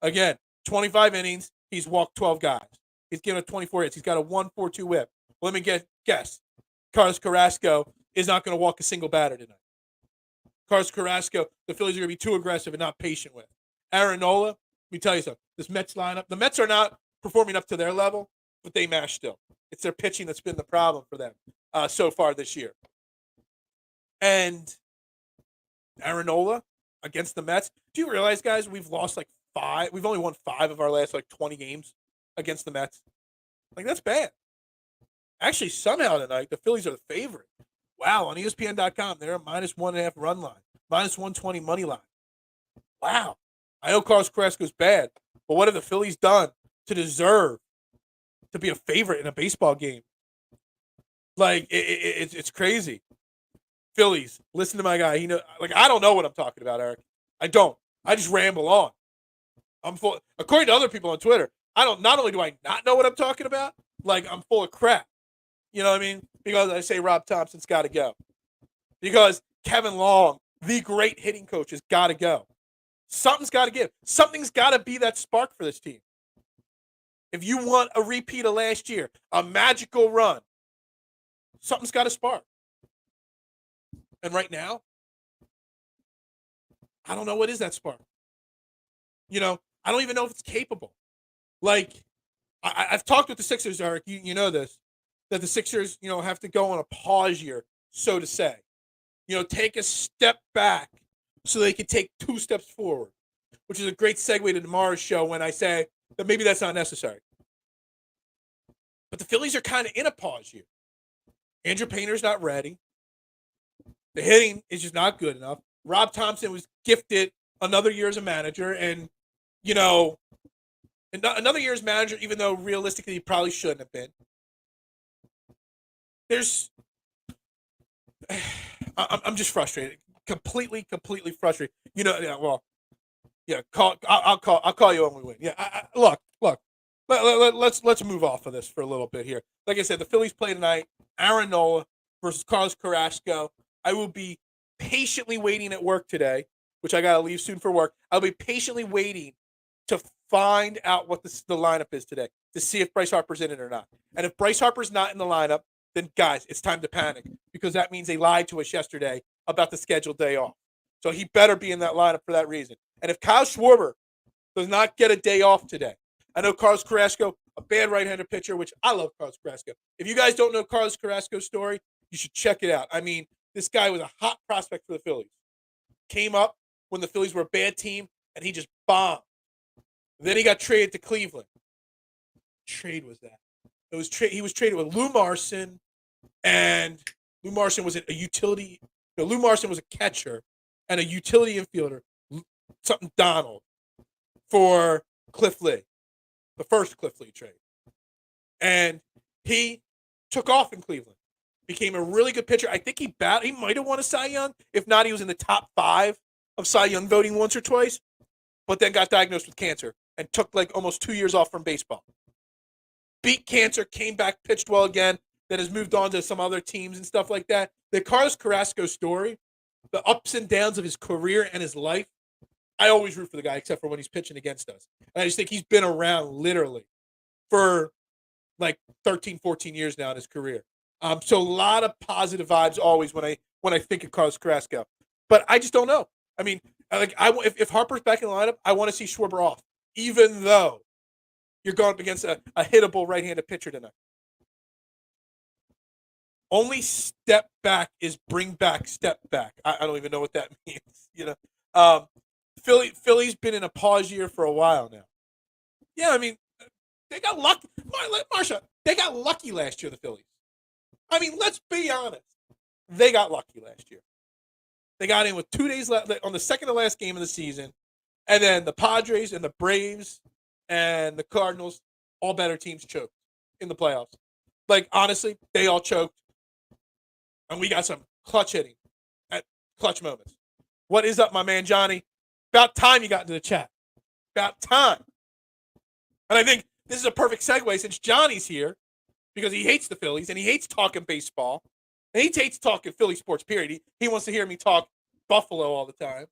[SPEAKER 1] Again, 25 innings. He's walked 12 guys. He's given up 24 hits. He's got a 1.42 whip. Let me guess. Carlos Carrasco is not going to walk a single batter tonight. Carlos Carrasco, the Phillies are going to be too aggressive and not patient with. Aaron Nola, let me tell you something. This Mets lineup, the Mets are not performing up to their level, but they mash still. It's their pitching that's been the problem for them so far this year. And Aaron Nola against the Mets. Do you realize, guys, we've lost like 5. We've only won 5 of our last 20 games against the Mets. Like, that's bad. Actually, somehow tonight, the Phillies are the favorite. Wow, on ESPN.com, they're a -1.5 run line, -120 money line. Wow. I know Carlos Carrasco's bad, but what have the Phillies done to deserve to be a favorite in a baseball game? Like, it's crazy. Phillies, listen to my guy. I don't know what I'm talking about, Eric. I don't. I just ramble on. I'm full. According to other people on Twitter, not only do I not know what I'm talking about, like, I'm full of crap. You know what I mean? Because I say Rob Thompson's got to go. Because Kevin Long, the great hitting coach, has got to go. Something's got to give. Something's got to be that spark for this team. If you want a repeat of last year, a magical run, something's got to spark. And right now, I don't know what is that spark. I don't even know if it's capable. Like, I've talked with the Sixers, Eric. You know this, that the Sixers, have to go on a pause year, so to say. Take a step back so they can take 2 steps forward, which is a great segue to tomorrow's show when I say that maybe that's not necessary. But the Phillies are kind of in a pause year. Andrew Painter's not ready. The hitting is just not good enough. Rob Thompson was gifted another year as a manager, and, another year as manager, even though realistically he probably shouldn't have been. I'm just frustrated. Completely frustrated. I'll call you when we win. Yeah, look. Let's move off of this for a little bit here. Like I said, the Phillies play tonight. Aaron Nola versus Carlos Carrasco. I will be patiently waiting at work today, which I got to leave soon for work. I'll be patiently waiting to find out what the lineup is today, to see if Bryce Harper's in it or not. And if Bryce Harper's not in the lineup, then, guys, it's time to panic, because that means they lied to us yesterday about the scheduled day off. So he better be in that lineup for that reason. And if Kyle Schwarber does not get a day off today, I know Carlos Carrasco, a bad right-handed pitcher, which I love Carlos Carrasco. If you guys don't know Carlos Carrasco's story, you should check it out. I mean, this guy was a hot prospect for the Phillies. Came up when the Phillies were a bad team, and he just bombed. Then he got traded to Cleveland. What trade was that? He was traded with Lou Marson, and Lou Marson was a utility. Lou Marson was a catcher and a utility infielder, something Donald, for Cliff Lee, the first Cliff Lee trade. And he took off in Cleveland, became a really good pitcher. I think he might have won a Cy Young. If not, he was in the top 5 of Cy Young voting once or twice, but then got diagnosed with cancer and took almost 2 years off from baseball. Beat cancer, came back, pitched well again, then has moved on to some other teams and stuff like that. The Carlos Carrasco story, the ups and downs of his career and his life, I always root for the guy except for when he's pitching against us. And I just think he's been around literally for 13, 14 years now in his career. So a lot of positive vibes always when I think of Carlos Carrasco. But I just don't know. I mean, if Harper's back in the lineup, I want to see Schwarber off, even though you're going up against a hittable right-handed pitcher tonight. Only step back is bring back step back. I don't even know what that means. Philly's been in a pause year for a while now. Yeah, I mean, they got lucky. Marsha, they got lucky last year, the Phillies. I mean, let's be honest. They got lucky last year. They got in with 2 days left on the second to last game of the season, and then the Padres and the Braves and the Cardinals, all better teams, choked in the playoffs. Honestly, they all choked. And we got some clutch hitting at clutch moments. What is up, my man Johnny? About time you got into the chat. About time. And I think this is a perfect segue since Johnny's here, because he hates the Phillies and he hates talking baseball. And he hates talking Philly sports, period. He wants to hear me talk Buffalo all the time.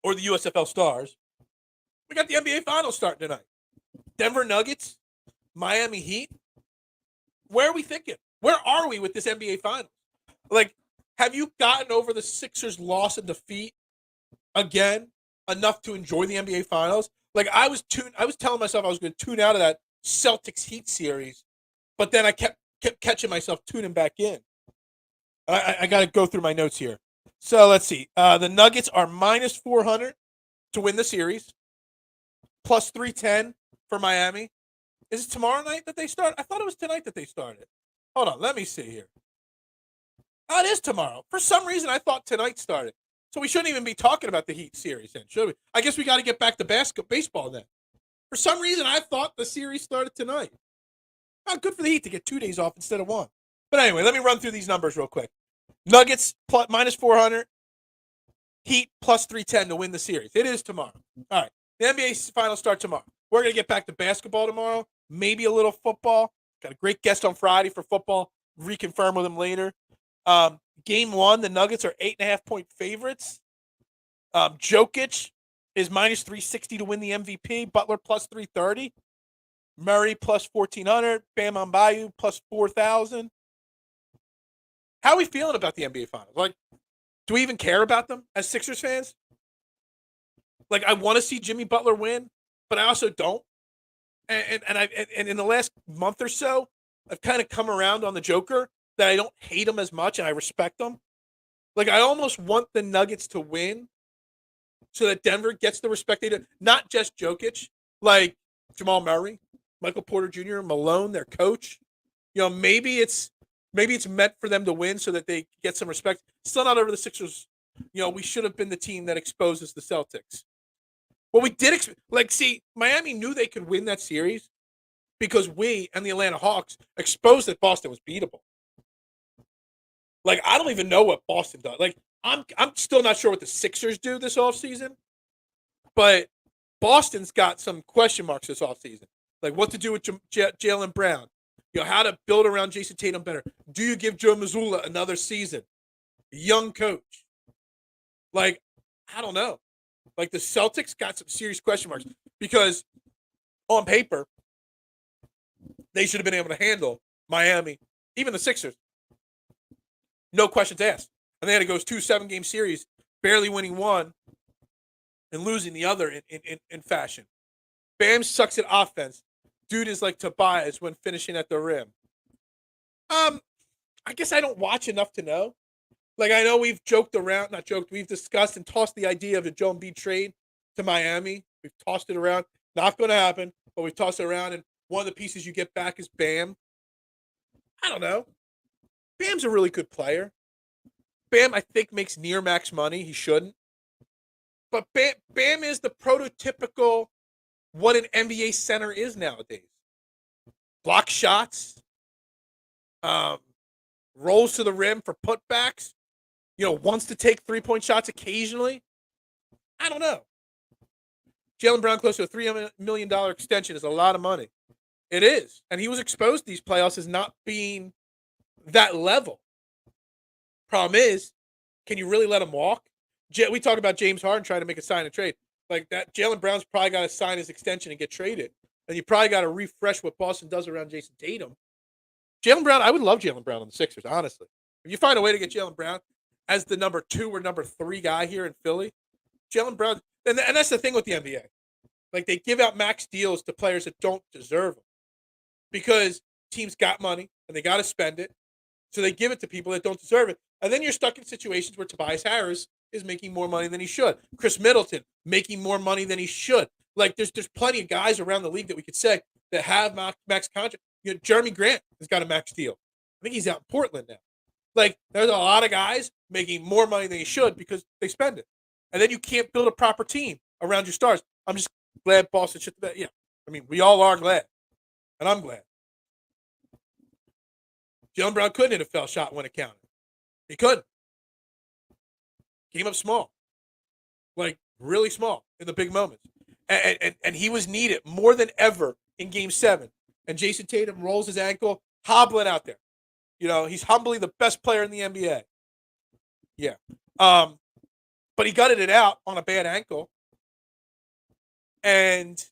[SPEAKER 1] Or the USFL Stars. We got the NBA Finals starting tonight. Denver Nuggets, Miami Heat. Where are we thinking? Where are we with this NBA Finals? Have you gotten over the Sixers' loss and defeat again enough to enjoy the NBA Finals? I was telling myself I was going to tune out of that Celtics Heat series, but then I kept catching myself tuning back in. I got to go through my notes here. So let's see. The Nuggets are minus 400 to win the series, plus 310 for Miami. Is it tomorrow night that they start? I thought it was tonight that they started. Hold on, let me see here. Oh, it is tomorrow. For some reason, I thought tonight started. So we shouldn't even be talking about the Heat series then, should we? I guess we got to get back to baseball then. For some reason, I thought the series started tonight. Oh, good for the Heat to get 2 days off instead of 1. But anyway, let me run through these numbers real quick. Nuggets minus 400. Heat plus 310 to win the series. It is tomorrow. All right. The NBA Finals start tomorrow. We're going to get back to basketball tomorrow. Maybe a little football. Got a great guest on Friday for football. Reconfirm with him later. Game 1, the Nuggets are 8.5-point favorites. Jokic is minus 360 to win the MVP. Butler plus 330. Murray plus 1,400. Bam Adebayo plus 4,000. How are we feeling about the NBA Finals? Like, do we even care about them as Sixers fans? Like, I want to see Jimmy Butler win, but I also don't. And in the last month or so, I've kind of come around on the Joker that I don't hate him as much and I respect him. Like, I almost want the Nuggets to win so that Denver gets the respect they do. Not just Jokic, like Jamal Murray, Michael Porter Jr., Malone, their coach. You know, maybe it's meant for them to win so that they get some respect. Still not over the Sixers. You know, we should have been the team that exposes the Celtics. Well, we did see, Miami knew they could win that series because we and the Atlanta Hawks exposed that Boston was beatable. Like, I don't even know what Boston does. Like, I'm still not sure what the Sixers do this offseason, but Boston's got some question marks this offseason. Like, what to do with Jaylen Brown. You know, how to build around Jason Tatum better. Do you give Joe Mazzulla another season? Young coach. Like, I don't know. Like, the Celtics got some serious question marks because on paper, they should have been able to handle Miami, even the Sixers. No questions asked. And they had to go 2 7-game series, barely winning one and losing the other in fashion. Bam sucks at offense. Dude is like Tobias when finishing at the rim. I guess I don't watch enough to know. Like, I know we've we've discussed and tossed the idea of the Joel Embiid trade to Miami. We've tossed it around. Not going to happen, but we've tossed it around, and one of the pieces you get back is Bam. I don't know. Bam's a really good player. Bam, I think, makes near max money. He shouldn't. But Bam is the prototypical what an NBA center is nowadays. Block shots, rolls to the rim for putbacks, you know, wants to take three-point shots occasionally. I don't know. Jaylen Brown close to a $3 million extension is a lot of money. It is. And he was exposed to these playoffs as not being that level. Problem is, can you really let him walk? We talk about James Harden trying to make a sign and trade. Like that, Jaylen Brown's probably got to sign his extension and get traded. And you probably got to refresh what Boston does around Jason Tatum. Jaylen Brown, I would love Jaylen Brown on the Sixers, honestly. If you find a way to get Jaylen Brown as the number 2 or number 3 guy here in Philly, Jaylen Brown, and that's the thing with the NBA. Like, they give out max deals to players that don't deserve them because teams got money and they got to spend it. So they give it to people that don't deserve it. And then you're stuck in situations where Tobias Harris is making more money than he should. Chris Middleton making more money than he should. Like, there's plenty of guys around the league that we could say that have max contract. You know, Jeremy Grant has got a max deal. I think he's out in Portland now. Like, there's a lot of guys making more money than he should because they spend it. And then you can't build a proper team around your stars. I'm just glad Boston shit the bed. Yeah, I mean, we all are glad. And I'm glad. Jaylen Brown couldn't hit a foul shot when it counted. He couldn't. Came up small. Like, really small in the big moments. And he was needed more than ever in Game 7. And Jason Tatum rolls his ankle, hobbling out there. You know, he's humbly the best player in the NBA. Yeah. But he gutted it out on a bad ankle. And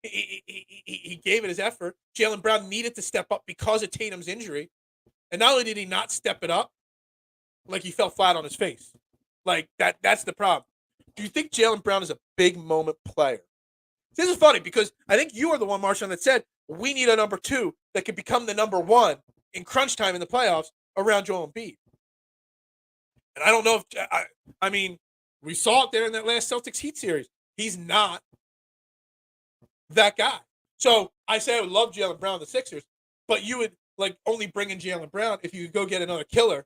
[SPEAKER 1] he gave it his effort. Jaylen Brown needed to step up because of Tatum's injury. And not only did he not step it up, like, he fell flat on his face. Like, that's the problem. Do you think Jaylen Brown is a big moment player? This is funny because I think you are the one, Marshawn, that said we need a number 2 that could become the number 1 in crunch time in the playoffs around Joel Embiid. And I don't know if I mean, we saw it there in that last Celtics Heat series. He's not that guy. So I say I would love Jaylen Brown, the Sixers, but you would like only bring in Jaylen Brown if you could go get another killer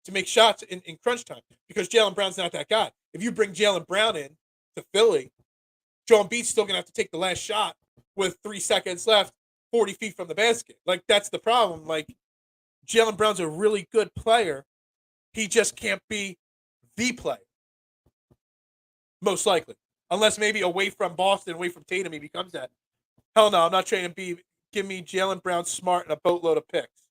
[SPEAKER 1] to make shots in crunch time because Jaylen Brown's not that guy. If you bring Jaylen Brown in to Philly, Joel Embiid's still going to have to take the last shot with 3 seconds left, 40 feet from the basket. Like, that's the problem. Like, Jaylen Brown's a really good player. He just can't be the player. Most likely. Unless maybe away from Boston, away from Tatum, he becomes that. Hell no, I'm not trading Embiid. Give me Jaylen Brown, Smart, and a boatload of picks.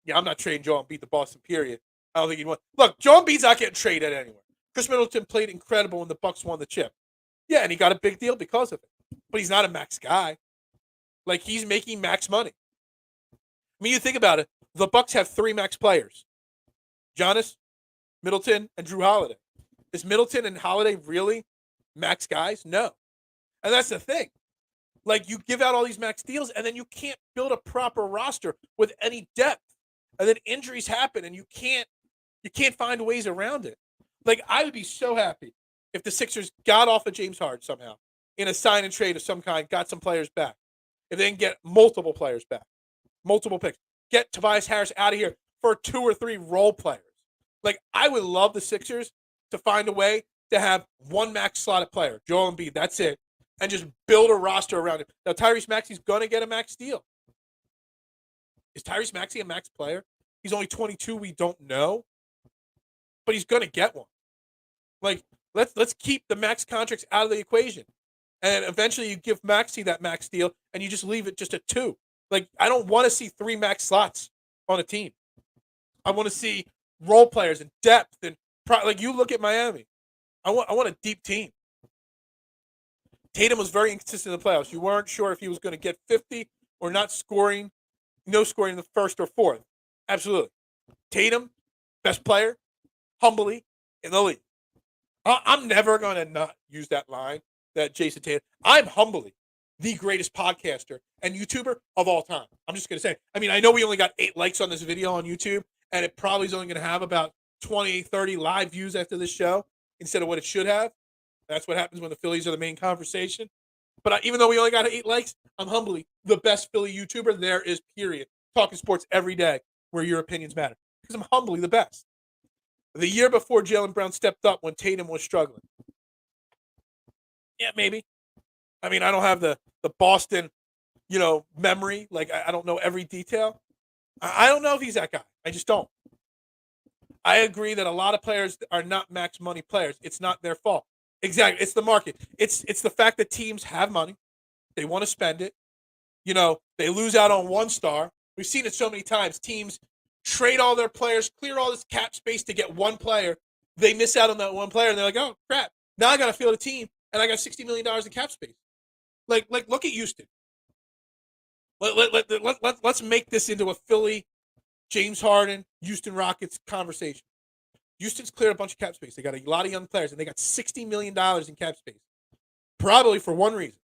[SPEAKER 1] Yeah, I'm not trading Joel Embiid to Boston, period. I don't think he'd want. Look, Joel Embiid's not getting traded anywhere. Chris Middleton played incredible when the Bucks won the chip. Yeah, and he got a big deal because of it. But he's not a max guy. Like, he's making max money. I mean, you think about it. The Bucks have 3 max players: Giannis, Middleton, and Drew Holiday. Is Middleton and Holiday really max guys? No. And that's the thing. Like, you give out all these max deals, and then you can't build a proper roster with any depth. And then injuries happen, and you can't find ways around it. Like, I would be so happy if the Sixers got off of James Harden somehow in a sign and trade of some kind, got some players back. If they can get multiple players back, multiple picks, get Tobias Harris out of here for 2 or 3 role players. Like, I would love the Sixers to find a way to have one max slotted player, Joel Embiid, that's it, and just build a roster around it. Now, Tyrese Maxey's going to get a max deal. Is Tyrese Maxey a max player? He's only 22. We don't know. But he's going to get one. Like, let's keep the max contracts out of the equation. And eventually you give Maxey that max deal, and you just leave it just at 2. Like, I don't want to see 3 max slots on a team. I want to see role players and depth. And like, you look at Miami. I want a deep team. Tatum was very inconsistent in the playoffs. You weren't sure if he was going to get 50 or not scoring, no scoring in the first or fourth. Absolutely. Tatum, best player, humbly, in the league. I'm never going to not use that line, that Jason Tatum. I'm humbly the greatest podcaster and YouTuber of all time. I'm just going to say. I mean, I know we only got 8 likes on this video on YouTube, and it probably is only going to have about 20, 30 live views after this show instead of what it should have. That's what happens when the Phillies are the main conversation. But even though we only got 8 likes, I'm humbly the best Philly YouTuber there is, period. Talking sports every day where your opinions matter. Because I'm humbly the best. The year before Jaylen Brown stepped up when Tatum was struggling. Yeah, maybe. I mean, I don't have the Boston, memory. Like, I don't know every detail. I don't know if he's that guy. I just don't. I agree that a lot of players are not max money players. It's not their fault. Exactly. It's the market. It's the fact that teams have money. They want to spend it. They lose out on one star. We've seen it so many times. Teams trade all their players, clear all this cap space to get one player. They miss out on that one player, and they're like, oh, crap. Now I got to field a team, and I got $60 million in cap space. Like look at Houston. Let's make this into a Philly, James Harden, Houston Rockets conversation. Houston's cleared a bunch of cap space. They got a lot of young players, and they got $60 million in cap space. Probably for one reason,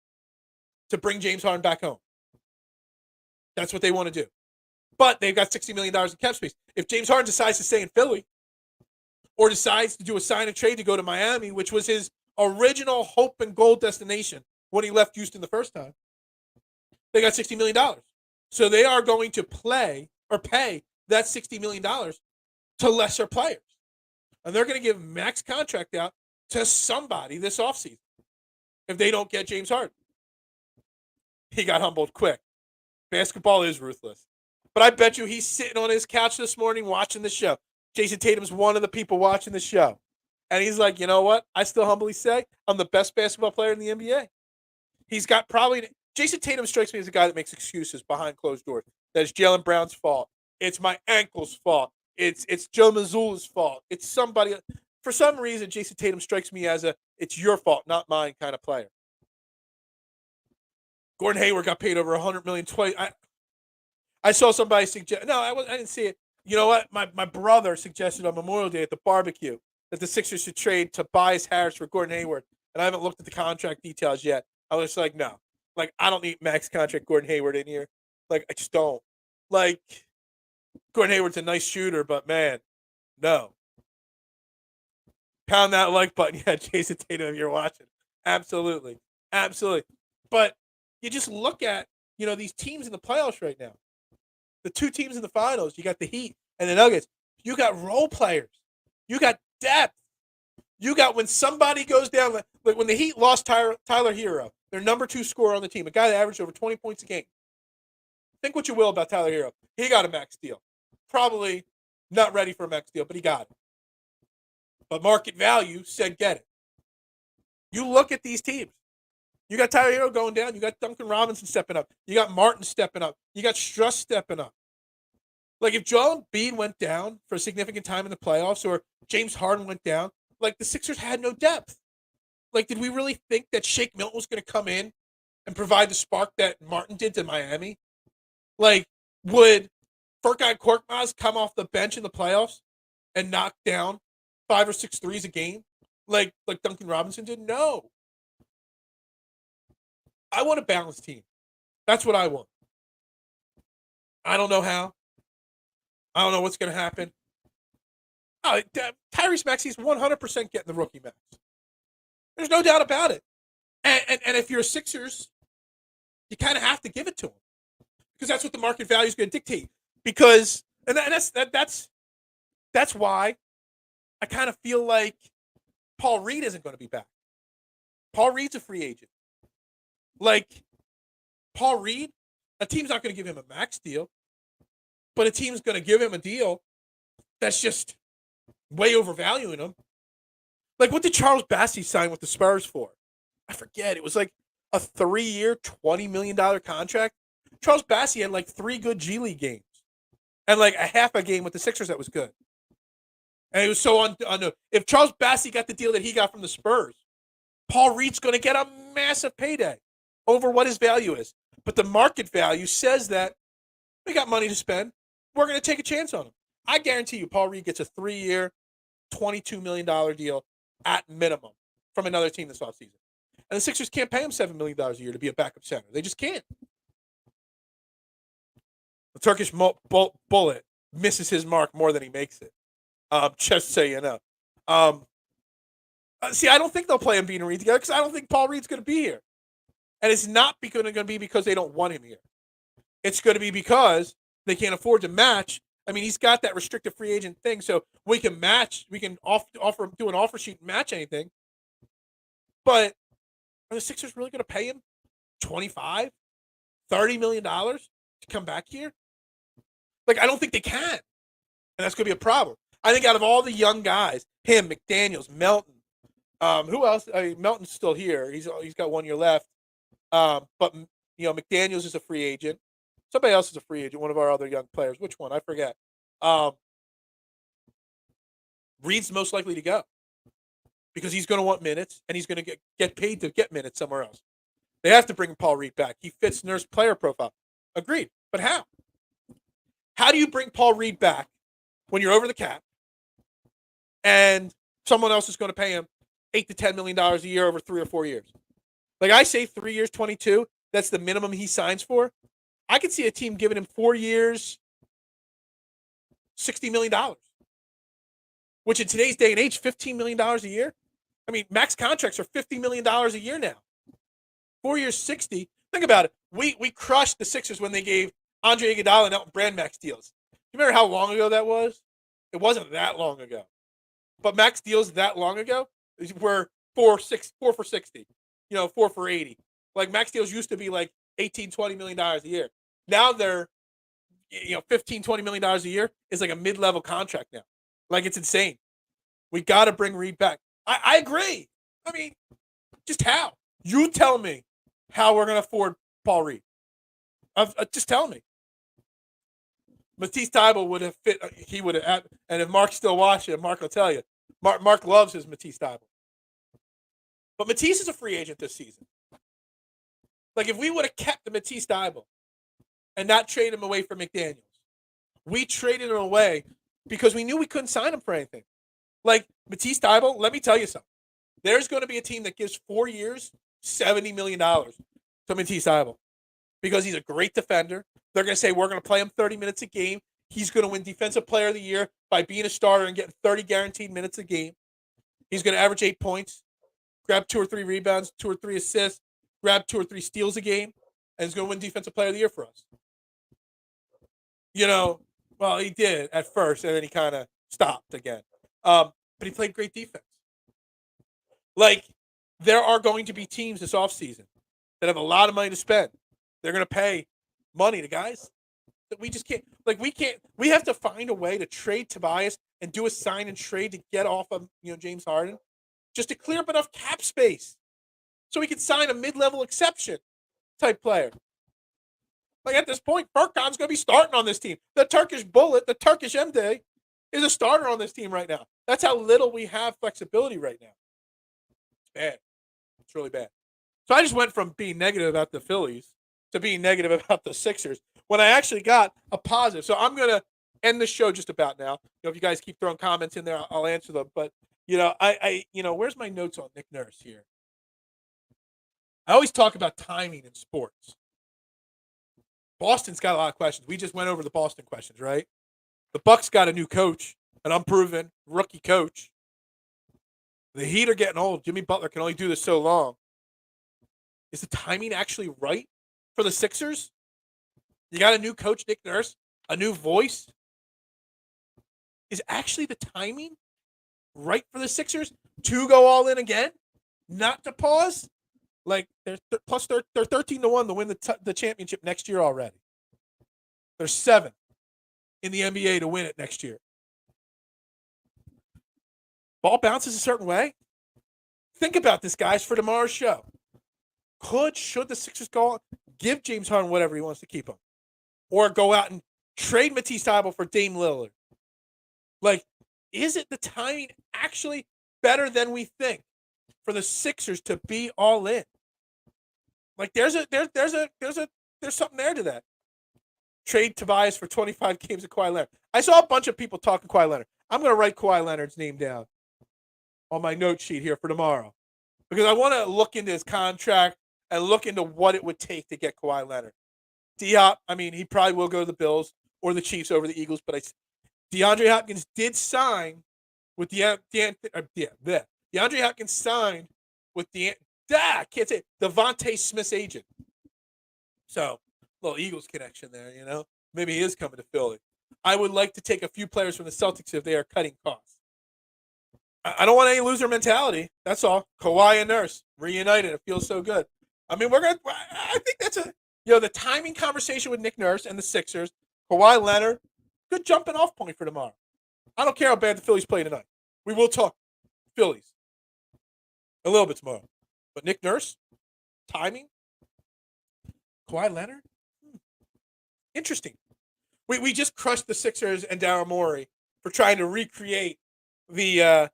[SPEAKER 1] to bring James Harden back home. That's what they want to do. But they've got $60 million in cap space. If James Harden decides to stay in Philly or decides to do a sign and trade to go to Miami, which was his original hope and goal destination when he left Houston the first time, they got $60 million. So they are going to pay that $60 million to lesser players. And they're going to give max contract out to somebody this offseason if they don't get James Harden. He got humbled quick. Basketball is ruthless. But I bet you he's sitting on his couch this morning watching the show. Jason Tatum's one of the people watching the show. And he's like, you know what? I still humbly say I'm the best basketball player in the NBA. He's got probably – Jason Tatum strikes me as a guy that makes excuses behind closed doors. That it's Jaylen Brown's fault. It's my ankle's fault. It's Joe Mazzulla's fault. It's somebody – for some reason, Jason Tatum strikes me as it's your fault, not mine kind of player. Gordon Hayward got paid over $100 million twice. I saw somebody suggest. No, I didn't see it. You know what? My brother suggested on Memorial Day at the barbecue that the Sixers should trade Tobias Harris for Gordon Hayward, and I haven't looked at the contract details yet. I was like, no, like I don't need max contract Gordon Hayward in here. Like I just don't. Like Gordon Hayward's a nice shooter, but man, no. Pound that like button, yeah, Jason Tatum, if you're watching. Absolutely, absolutely. But you just look at these teams in the playoffs right now. The 2 teams in the finals, you got the Heat and the Nuggets. You got role players. You got depth. You got when somebody goes down, like when the Heat lost Tyler Hero, their number 2 scorer on the team, a guy that averaged over 20 points a game. Think what you will about Tyler Hero. He got a max deal. Probably not ready for a max deal, but he got it. But market value said get it. You look at these teams. You got Tyler Hero going down. You got Duncan Robinson stepping up. You got Martin stepping up. You got Struss stepping up. Like if Joel Embiid went down for a significant time in the playoffs, or James Harden went down, like the Sixers had no depth. Like, did we really think that Shake Milton was going to come in and provide the spark that Martin did to Miami? Like, would Furkan Korkmaz come off the bench in the playoffs and knock down 5 or 6 threes a game like Duncan Robinson did? No. I want a balanced team. That's what I want. I don't know how. I don't know what's going to happen. Tyrese Maxey's 100% getting the rookie max. There's no doubt about it. And if you're a Sixers, you kind of have to give it to him because that's what the market value is going to dictate. Because that's why I kind of feel like Paul Reed isn't going to be back. Paul Reed's a free agent. Like Paul Reed, a team's not going to give him a max deal, but a team's going to give him a deal that's just way overvaluing him. Like, what did Charles Bassey sign with the Spurs for? I forget. It was like a 3-year, $20 million contract. Charles Bassey had like 3 good G League games and like a half a game with the Sixers that was good. And it was so if Charles Bassey got the deal that he got from the Spurs, Paul Reed's going to get a massive payday over what his value is. But the market value says that we got money to spend. We're going to take a chance on him. I guarantee you Paul Reed gets a 3-year, $22 million deal at minimum from another team this offseason. And the Sixers can't pay him $7 million a year to be a backup center. They just can't. The Turkish bullet misses his mark more than he makes it. Just so you know. See, I don't think they'll play Embiid and Reed together because I don't think Paul Reed's going to be here. And it's not going to be because they don't want him here. It's going to be because they can't afford to match. I mean, he's got that restricted free agent thing, so we can match. We can do an offer sheet and match anything. But are the Sixers really going to pay him $25, $30 million to come back here? Like, I don't think they can. And that's going to be a problem. I think out of all the young guys, him, McDaniels, Melton, who else? Melton's still here. He's got 1 year left. But McDaniels is a free agent. Somebody else is a free agent. One of our other young players. Which one? I forget. Reed's most likely to go because he's going to want minutes and he's going to get paid to get minutes somewhere else. They have to bring Paul Reed back. He fits Nurse player profile. Agreed. But how? How do you bring Paul Reed back when you're over the cap and someone else is going to pay him $8 to $10 million a year over 3 or 4 years? Like I say, 3 years, 22. That's the minimum he signs for. I could see a team giving him 4 years, $60 million, which in today's day and age, $15 million a year. I mean, max contracts are $50 million a year now. 4 years, 60. Think about it. We crushed the Sixers when they gave Andre Iguodala and Elton Brand max deals. You remember how long ago that was? It wasn't that long ago. But max deals that long ago were 4 for 60. 4 for 80. Like max deals used to be like $18, $20 million a year. Now they're, $15, $20 million a year is like a mid-level contract now. Like it's insane. We got to bring Reed back. I agree. I mean, just how? You tell me how we're going to afford Paul Reed. Just tell me. Matisse Thybulle would have fit. He would have. And if Mark's still watching, Mark will tell you. Mark loves his Matisse Thybulle. But Matisse is a free agent this season. Like if we would have kept the Matisse Thybulle and not trade him away for McDaniels, we traded him away because we knew we couldn't sign him for anything. Like Matisse Thybulle, let me tell you something. There's going to be a team that gives 4 years, $70 million to Matisse Thybulle because he's a great defender. They're going to say we're going to play him 30 minutes a game. He's going to win Defensive Player of the Year by being a starter and getting 30 guaranteed minutes a game. He's going to average 8 points, grab 2 or 3 rebounds, 2 or 3 assists, grab 2 or 3 steals a game, and he's going to win Defensive Player of the Year for us. Well, he did at first, and then he kind of stopped again. But he played great defense. Like, there are going to be teams this offseason that have a lot of money to spend. They're going to pay money to guys that we just can't. Like, we have to find a way to trade Tobias and do a sign and trade to get off of, James Harden just to clear up enough cap space so we can sign a mid-level exception type player. Like at this point, Furkan's going to be starting on this team. The Turkish Bullet, the Turkish MD, is a starter on this team right now. That's how little we have flexibility right now. It's bad. It's really bad. So I just went from being negative about the Phillies to being negative about the Sixers when I actually got a positive. So I'm going to end the show just about now. If you guys keep throwing comments in there, I'll answer them. But, where's my notes on Nick Nurse here? I always talk about timing in sports. Boston's got a lot of questions. We just went over the Boston questions, right? The Bucks got a new coach, an unproven rookie coach. The Heat are getting old. Jimmy Butler can only do this so long. Is the timing actually right for the Sixers? You got a new coach, Nick Nurse, a new voice. Is actually the timing right for the Sixers to go all in again? Not to pause? Like, they're 13-1 to win the championship next year already. They're 7th in the NBA to win it next year. Ball bounces a certain way. Think about this, guys, for tomorrow's show. Should the Sixers go on, give James Harden whatever he wants to keep him, or go out and trade Matisse Thybulle for Dame Lillard? Like, is it the timing actually better than we think for the Sixers to be all in? Like, there's something there to that. Trade Tobias for 25 games of Kawhi Leonard. I saw a bunch of people talking Kawhi Leonard. I'm going to write Kawhi Leonard's name down on my note sheet here for tomorrow, because I want to look into his contract and look into what it would take to get Kawhi Leonard. Diop, he probably will go to the Bills or the Chiefs over the Eagles, but DeAndre Hopkins did sign with DeAndre Hopkins signed with Devontae Smith's agent. So, little Eagles connection there, Maybe he is coming to Philly. I would like to take a few players from the Celtics if they are cutting costs. I don't want any loser mentality. That's all. Kawhi and Nurse reunited. It feels so good. I think that's the timing conversation with Nick Nurse and the Sixers. Kawhi Leonard, good jumping off point for tomorrow. I don't care how bad the Phillies play tonight. We will talk Phillies a little bit tomorrow. But Nick Nurse, timing, Kawhi Leonard, interesting. We just crushed the Sixers and Daryl Morey for trying to recreate the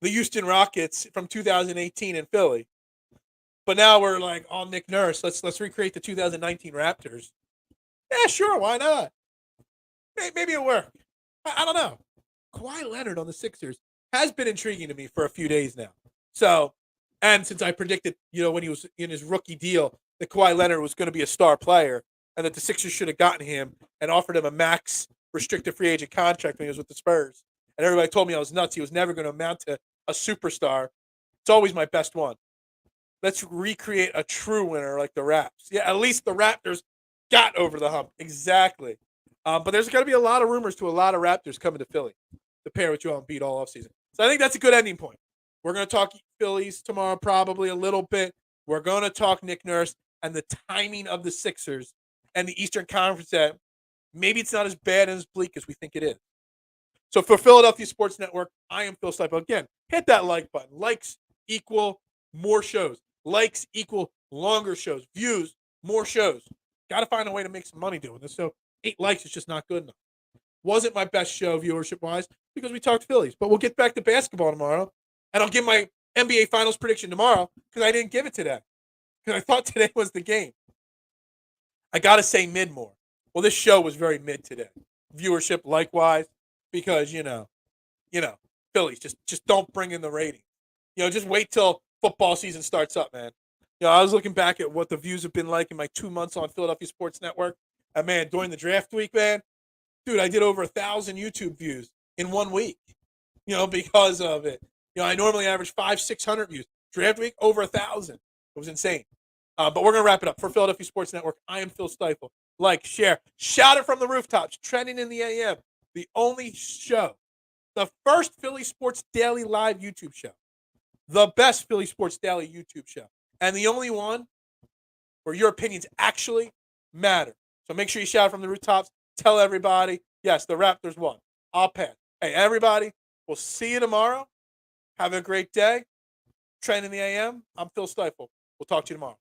[SPEAKER 1] Houston Rockets from 2018 in Philly. But now we're like on Nick Nurse. Let's recreate the 2019 Raptors. Yeah, sure, why not? Maybe it'll work. I don't know. Kawhi Leonard on the Sixers has been intriguing to me for a few days now. So, and since I predicted, when he was in his rookie deal, that Kawhi Leonard was going to be a star player and that the Sixers should have gotten him and offered him a max restricted free agent contract when he was with the Spurs. And everybody told me I was nuts. He was never going to amount to a superstar. It's always my best one. Let's recreate a true winner like the Raps. Yeah, at least the Raptors got over the hump. Exactly. But there's going to be a lot of rumors to a lot of Raptors coming to Philly to pair with Joel Embiid all offseason. So I think that's a good ending point. We're going to talk Phillies tomorrow probably a little bit. We're going to talk Nick Nurse and the timing of the Sixers and the Eastern Conference that maybe it's not as bad and as bleak as we think it is. So for Philadelphia Sports Network, I am Phil Stiefel. Again, hit that like button. Likes equal more shows. Likes equal longer shows. Views, more shows. Got to find a way to make some money doing this. So 8 likes is just not good enough. Wasn't my best show viewership-wise because we talked Phillies. But we'll get back to basketball tomorrow. And I'll give my NBA Finals prediction tomorrow because I didn't give it today. Because I thought today was the game. I got to say mid more. Well, this show was very mid today. Viewership likewise because, Phillies just don't bring in the ratings. Just wait till football season starts up, man. I was looking back at what the views have been like in my 2 months on Philadelphia Sports Network. And, man, during the draft week, man, dude, I did over 1,000 YouTube views in 1 week, because of it. I normally average 500-600 views. Draft week, over 1,000. It was insane. But we're going to wrap it up. For Philadelphia Sports Network, I am Phil Stiefel. Like, share, shout it from the rooftops. Trending in the AM, the only show, the first Philly Sports Daily Live YouTube show, the best Philly Sports Daily YouTube show, and the only one where your opinions actually matter. So make sure you shout from the rooftops. Tell everybody, yes, the Raptors won. I'll pass. Hey, everybody, we'll see you tomorrow. Have a great day. Trend in the AM. I'm Phil Stiefel. We'll talk to you tomorrow.